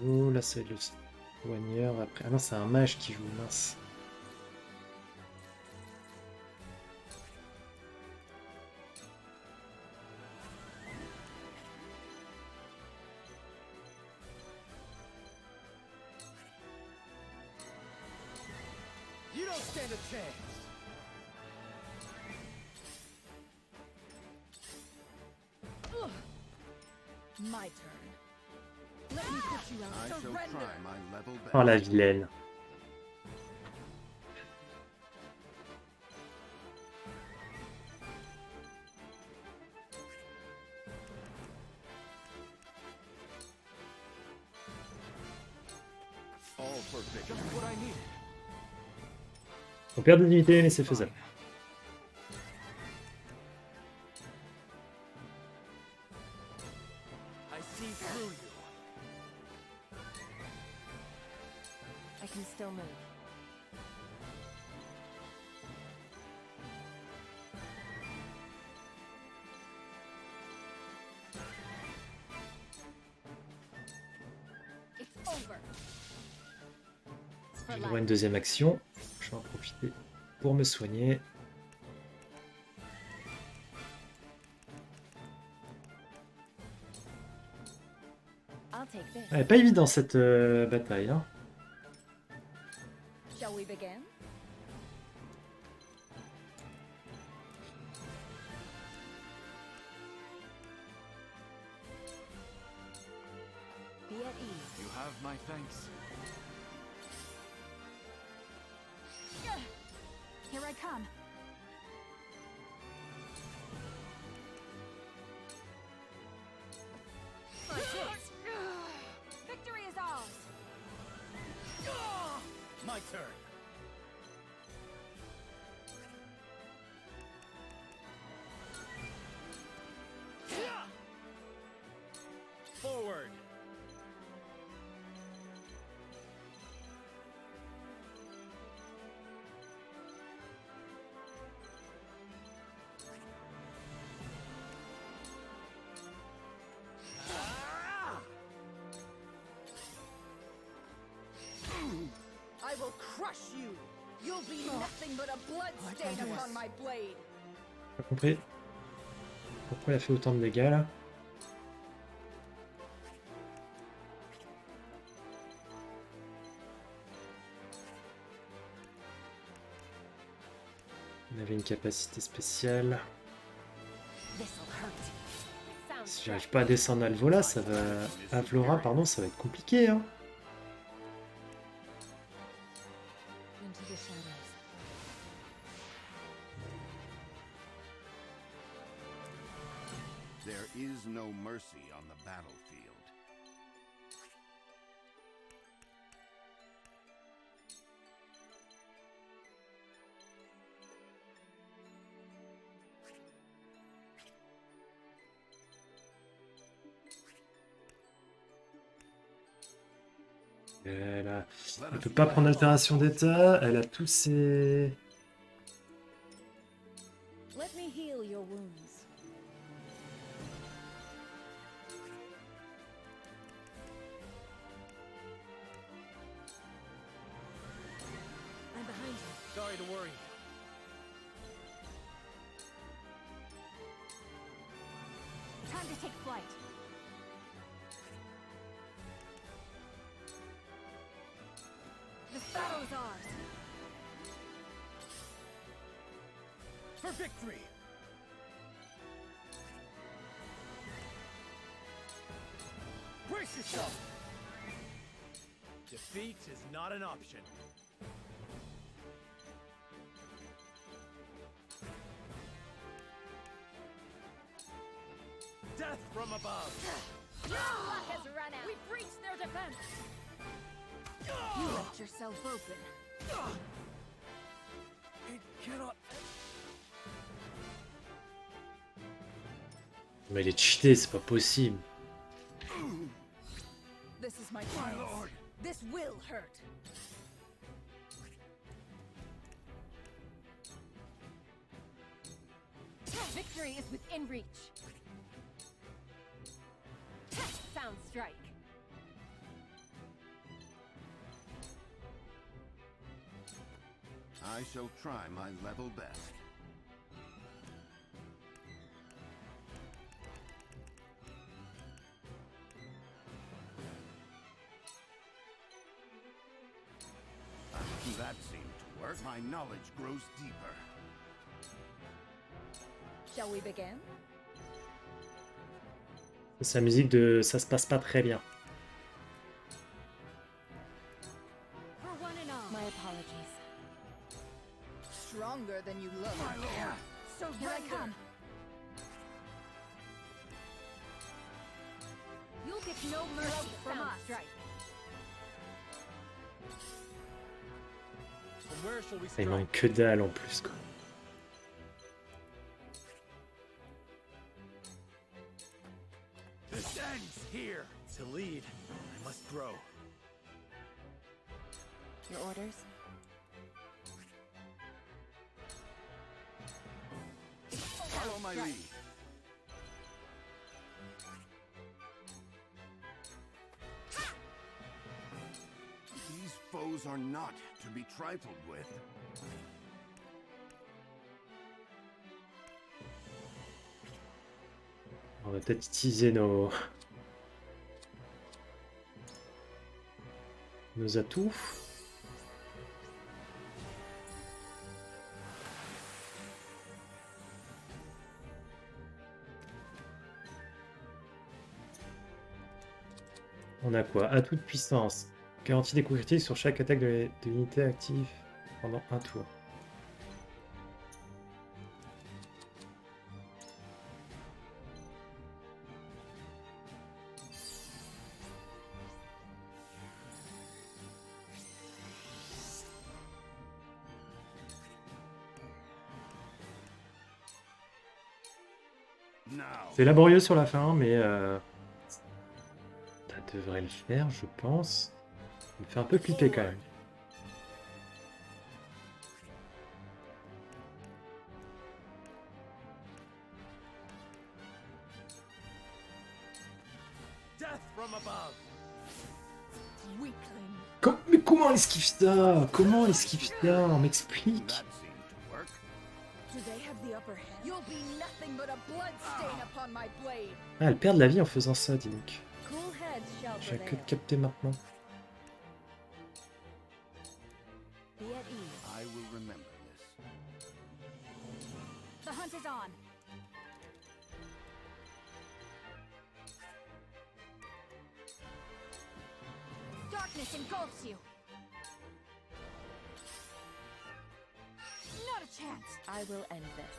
Oh, là, c'est le soigneur après. Ah non, c'est un mage qui joue, mince. You don't stand a chance. My turn. Let me put you I out. shall Surrender! try my level best. Oh, la vilaine. All for victory. Just what I needed. On perd d'unité, mais c'est faisable. I see through you. I can still move. It's over. J'ai le droit à une deuxième action. Je vais en profiter pour me soigner. I'll take this. Elle est pas évident cette bataille. Hein. Shall Shall we begin? Be at ease. You have my thanks. Here I come. Victory is ours! My turn. Forward. I will crush you! You'll be nothing but a blood stain upon my blade! Pas compris. Pourquoi il a fait autant de dégâts là? On avait une capacité spéciale. Si j'arrive pas à descendre Alvola, ça va... Avlora, pardon, ça va être compliqué, hein. Into the shadows. There is no mercy on the battlefield. Elle peut pas prendre altération d'état, elle a tous ses... Let me heal your wounds. I'm behind you. Sorry to worry. Time to take flight. The shadow's ours. For victory! Brace yourself! Defeat is not an option. Death from above! Your luck has run out. We've breached their defense. You left yourself open. It cannot... Mais elle est cheatée, c'est pas possible. This is my chance. This will hurt. Victory is within reach. Sound strike. I shall try my level best. That seemed to work. My knowledge grows deeper. Shall we begin? C'est la musique de ça se passe pas très bien. For one and all. My apologies. Stronger than you look. So here I come. You'll get no mercy from Sound us. strike. From where shall we Il strike? manque que dalle en plus, quoi. This ends here. To lead, I must grow. Your orders? Follow my lead. These foes are not to be trifled with. On va peut-être utiliser nos atouts. On a quoi? Atout de puissance. Garantie des coups critiques sur chaque attaque de l'unité active pendant un tour. C'est laborieux sur la fin, mais ça devrait le faire, je pense. Ça me fait un peu flipper quand même. Mais comment elle esquive ça? Comment elle esquive ça? On m'explique. Ah, elle perd de la vie en faisant ça, dis donc. J'ai que de capter maintenant. Darkness engulfs you. Not a chance. I will end this.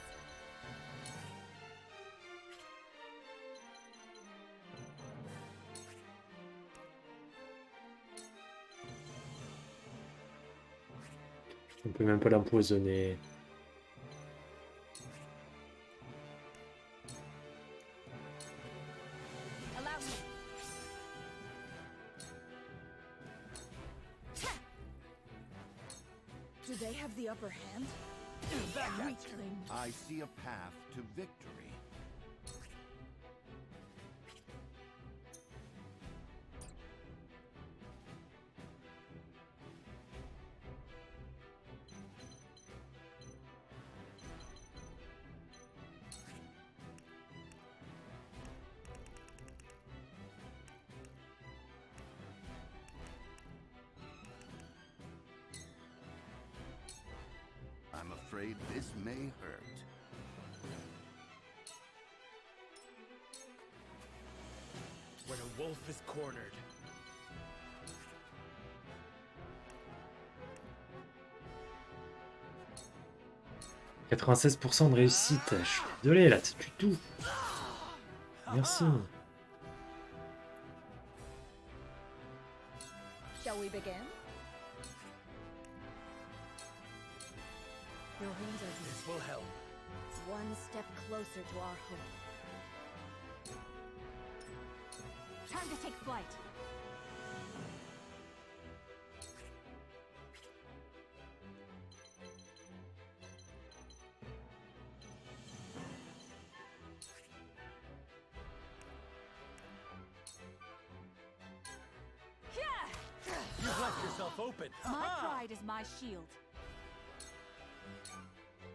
On peut même pas l'empoisonner. Do they have the upper hand? Weakling. I see a path to victory. I'm afraid this may hurt. When a wolf is cornered. « 96% de réussite. Je suis désolé, là, c'est du tout. Merci. Shall we begin? Your wounds are This will help. one step closer to our hope. Time to take flight. You've left yourself open. My pride is my shield.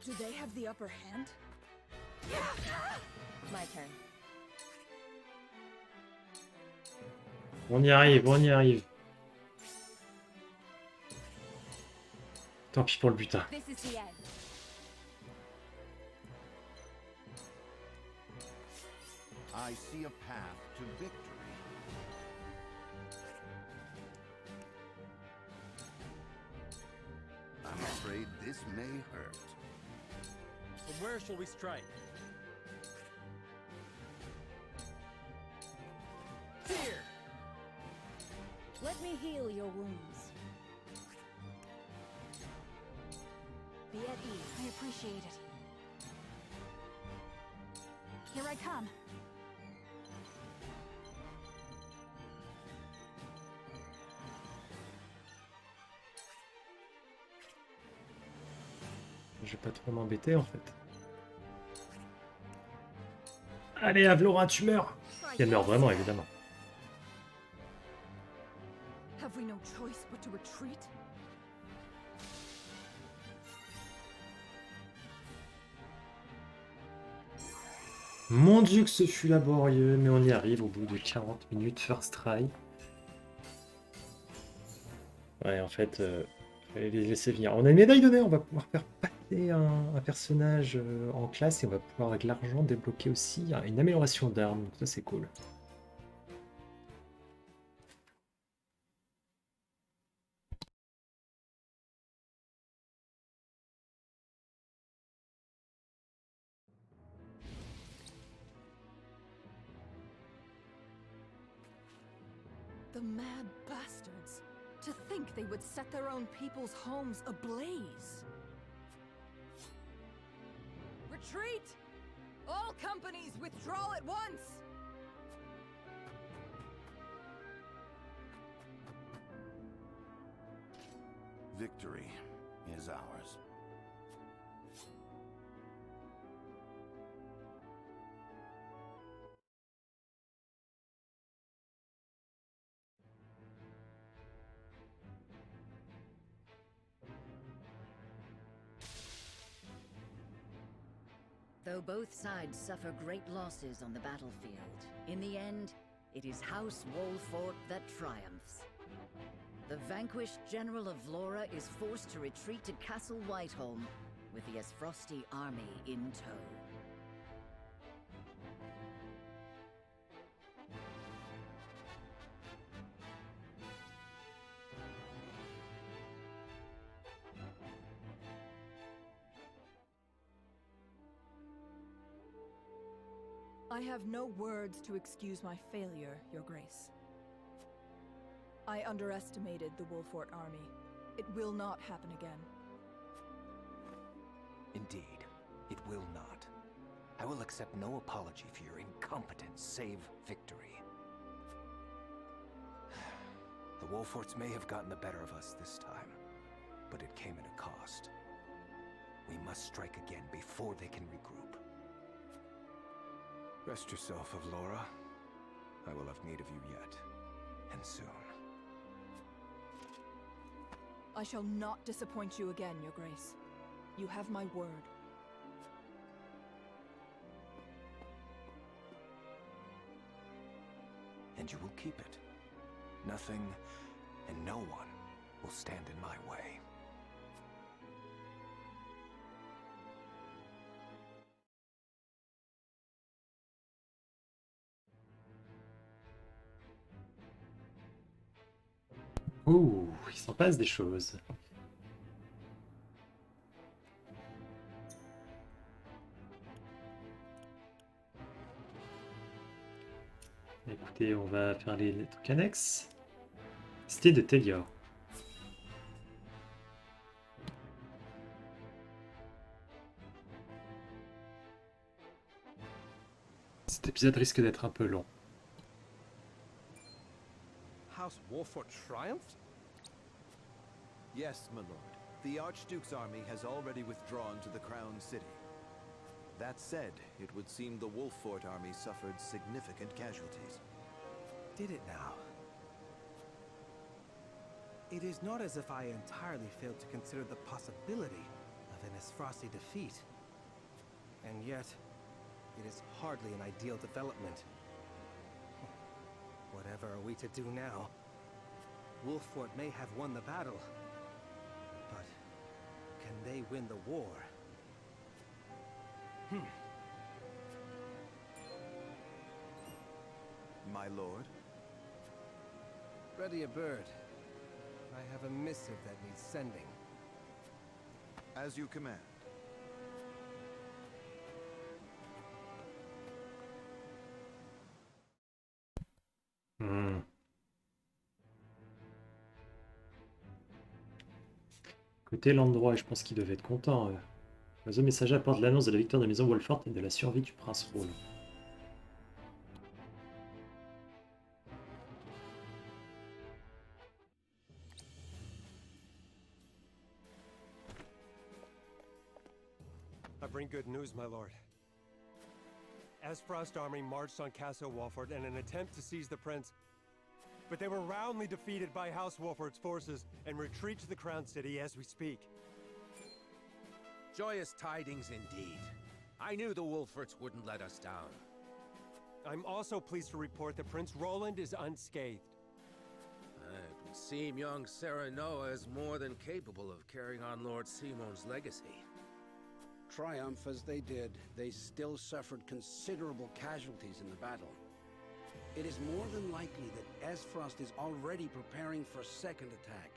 Do they have the upper hand? My turn. On y arrive, on y arrive. Tant pis pour le butin. This is the end. I see a path to victory. I'm afraid this may hurt. From where shall we strike? Here! Let me heal your wounds. Be at ease. I appreciate it. Here I come. Je vais pas trop m'embêter en fait. Allez, Avlora, tu meurs! Et elle meurt vraiment, évidemment. Have we no choice but to retreat? Mon dieu que ce fut laborieux, mais on y arrive au bout de 40 minutes first try. Ouais, en fait, fallait les laisser venir. On a une médaille d'honneur, on va pouvoir faire passer un personnage en classe et on va pouvoir avec l'argent débloquer aussi une amélioration d'armes, donc ça c'est cool. The mad bastards! To think they would set their own people's homes ablaze! Retreat! All companies withdraw at once! Victory is ours. Though both sides suffer great losses on the battlefield, in the end, it is House Wolffort that triumphs. The vanquished General of Vlora is forced to retreat to Castle Whiteholm, with the Frosty army in tow. I have no words to excuse my failure, Your Grace. I underestimated the Wolffort army. It will not happen again. Indeed, it will not. I will accept no apology for your incompetence, save victory. The Wolfforts may have gotten the better of us this time, but it came at a cost. We must strike again before they can regroup. Rest yourself, Avlora. I will have need of you yet, and soon. I shall not disappoint you again, Your Grace. You have my word. And you will keep it. Nothing and no one will stand in my way. Ouh, il s'en passe des choses. Écoutez, on va faire les trucs annexes. Cité de Telior. Cet épisode risque d'être un peu long. House Wolffort triumphed? Yes, my lord. The Archduke's army has already withdrawn to the Crown City. That said, it would seem the Wolffort army suffered significant casualties. Did it now? It is not as if I entirely failed to consider the possibility of an Frosty defeat. And yet, it is hardly an ideal development. Whatever are we to do now? Wolffort may have won the battle, but can they win the war? My lord? Ready a bird. I have a missive that needs sending. As you command. Côté l'endroit, et je pense qu'il devait être content. L'oiseau messager apporte l'annonce de la victoire de la maison Wolffort et de la survie du prince Roland. I bring good news, my lord. Frost army marched on Castle Wolffort in an attempt to seize the prince, but they were roundly defeated by House Wolffort's forces and retreat to the Crown City as we speak. Joyous tidings indeed. I knew the Wolfforts wouldn't let us down. I'm also pleased to report that Prince Roland is unscathed. It would seem young Sarah Noah is more than capable of carrying on Lord Simon's legacy. Triumph as they did, they still suffered considerable casualties in the battle. It is more than likely that Esfrost is already preparing for a second attack.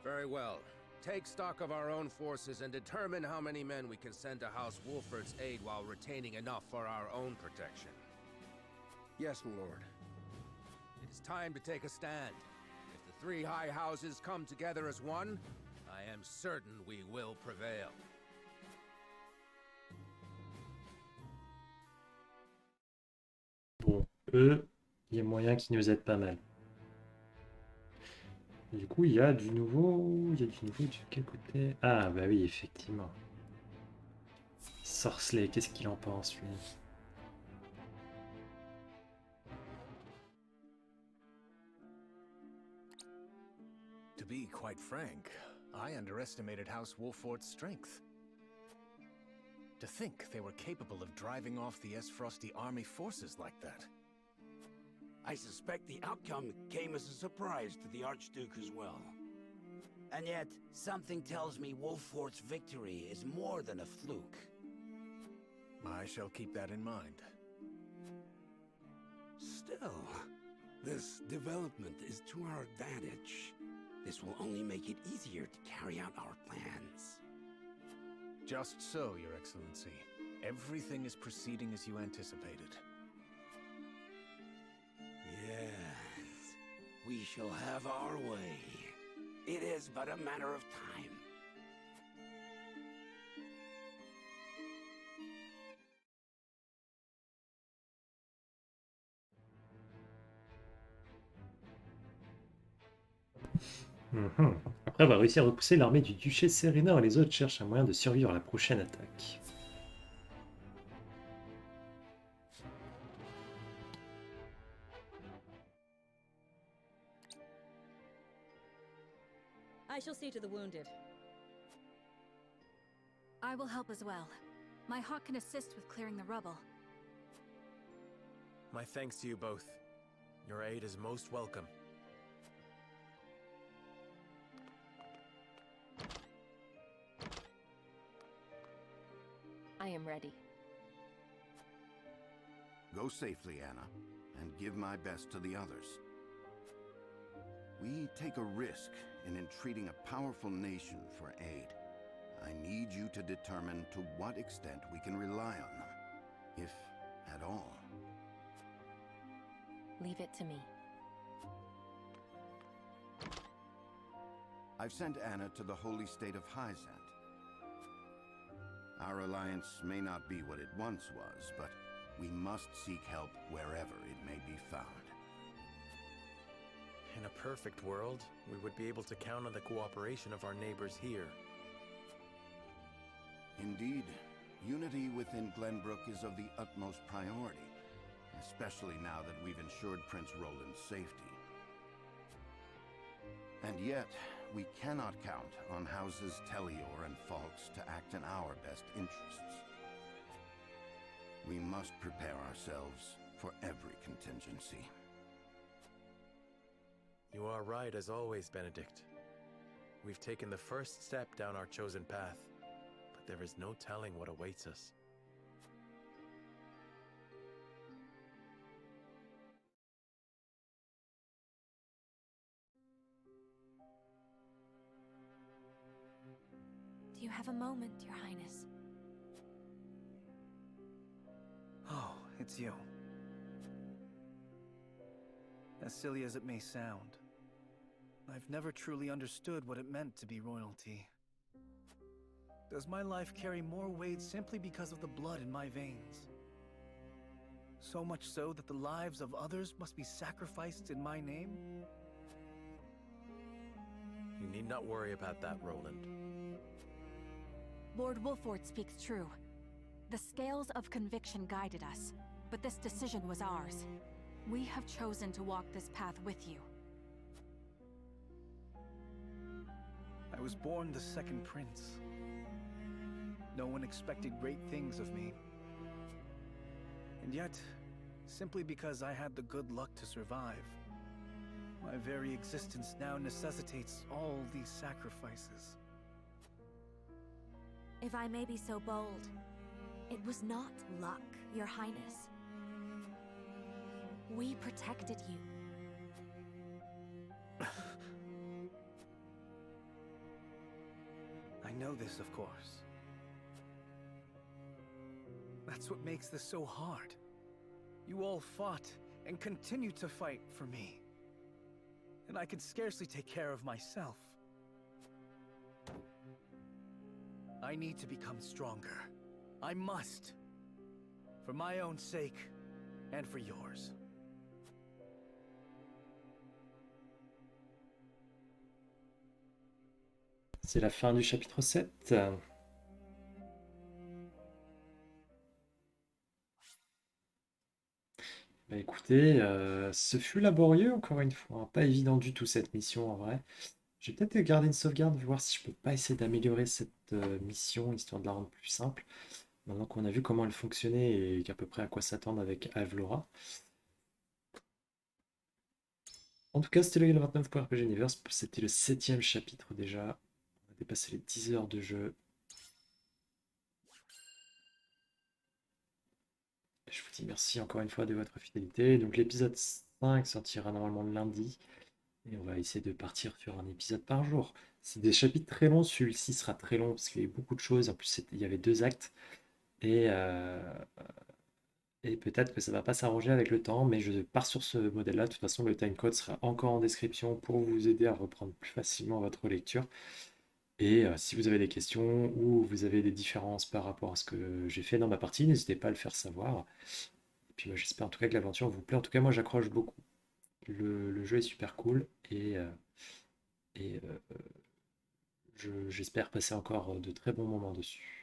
Very well. Take stock of our own forces and determine how many men we can send to House Wolffort's aid while retaining enough for our own protection. Yes, my lord. It is time to take a stand. If the three high houses come together as one, I am certain we will prevail. Bon, eux, il y a moyen qu'ils nous aident pas mal. Du coup, il y a du nouveau. Il y a du nouveau de quel côté? Ah, bah oui, effectivement. Sorcelet, qu'est-ce qu'il en pense, lui? To be quite frank, I underestimated House Wolffort's strength. To think they were capable of driving off the Frosty army forces like that. I suspect the outcome came as a surprise to the Archduke as well. And yet, something tells me Wolffort's victory is more than a fluke. I shall keep that in mind. Still, this development is to our advantage. This will only make it easier to carry out our plans. Just so, Your Excellency. Everything is proceeding as you anticipated. Yes, we shall have our way. It is but a matter of time. Après avoir réussi à repousser l'armée du duché Serena, les autres cherchent un moyen de survivre à la prochaine attaque. I shall see to the wounded. I will help as well. My hawk can assist with clearing the rubble. My thanks to you both. Your aid is most welcome. I am ready. Go safely, Anna, and give my best to the others. We take a risk in entreating a powerful nation for aid. I need you to determine to what extent we can rely on them, if at all. Leave it to me. I've sent Anna to the holy state of Hyzant. Our alliance may not be what it once was, but we must seek help wherever it may be found. In a perfect world, we would be able to count on the cooperation of our neighbors here. Indeed, unity within Glenbrook is of the utmost priority, especially now that we've ensured Prince Roland's safety. And yet, we cannot count on houses Tellior and Falks to act in our best interests. We must prepare ourselves for every contingency. You are right as always, Benedict. We've taken the first step down our chosen path, but there is no telling what awaits us. Do you have a moment, Your Highness? Oh, it's you. As silly as it may sound, I've never truly understood what it meant to be royalty. Does my life carry more weight simply because of the blood in my veins? So much so that the lives of others must be sacrificed in my name? You need not worry about that, Roland. Lord Wolffort speaks true. The scales of conviction guided us, but this decision was ours. We have chosen to walk this path with you. I was born the second prince. No one expected great things of me. And yet, simply because I had the good luck to survive, my very existence now necessitates all these sacrifices. If I may be so bold, it was not luck, Your Highness. We protected you. I know this, of course. That's what makes this so hard. You all fought and continue to fight for me. and I could scarcely take care of myself. I need to become stronger. I must. For my own sake, and for yours. C'est la fin du chapitre 7. Bah écoutez, ce fut laborieux encore une fois, hein. Pas évident du tout cette mission en vrai. Je vais peut-être garder une sauvegarde, voir si je peux pas essayer d'améliorer cette mission, histoire de la rendre plus simple. Maintenant qu'on a vu comment elle fonctionnait et qu'à peu près à quoi s'attendre avec Avlora. En tout cas, c'était le Guide 29 pour RPG Univers. C'était le 7e chapitre déjà. On a dépassé les 10 heures de jeu. Je vous dis merci encore une fois de votre fidélité. Donc l'épisode 5 sortira normalement lundi. Et on va essayer de partir sur un épisode par jour. C'est des chapitres très longs. Celui-ci sera très long parce qu'il y a eu beaucoup de choses. En plus, il y avait 2 actes. Et peut-être que ça va pas s'arranger avec le temps, mais je pars sur ce modèle-là. De toute façon, le timecode sera encore en description pour vous aider à reprendre plus facilement votre lecture. Et si vous avez des questions ou vous avez des différences par rapport à ce que j'ai fait dans ma partie, n'hésitez pas à le faire savoir. Et puis j'espère en tout cas que l'aventure vous plaît. En tout cas, moi j'accroche beaucoup. Le jeu est super cool et j'espère passer encore de très bons moments dessus.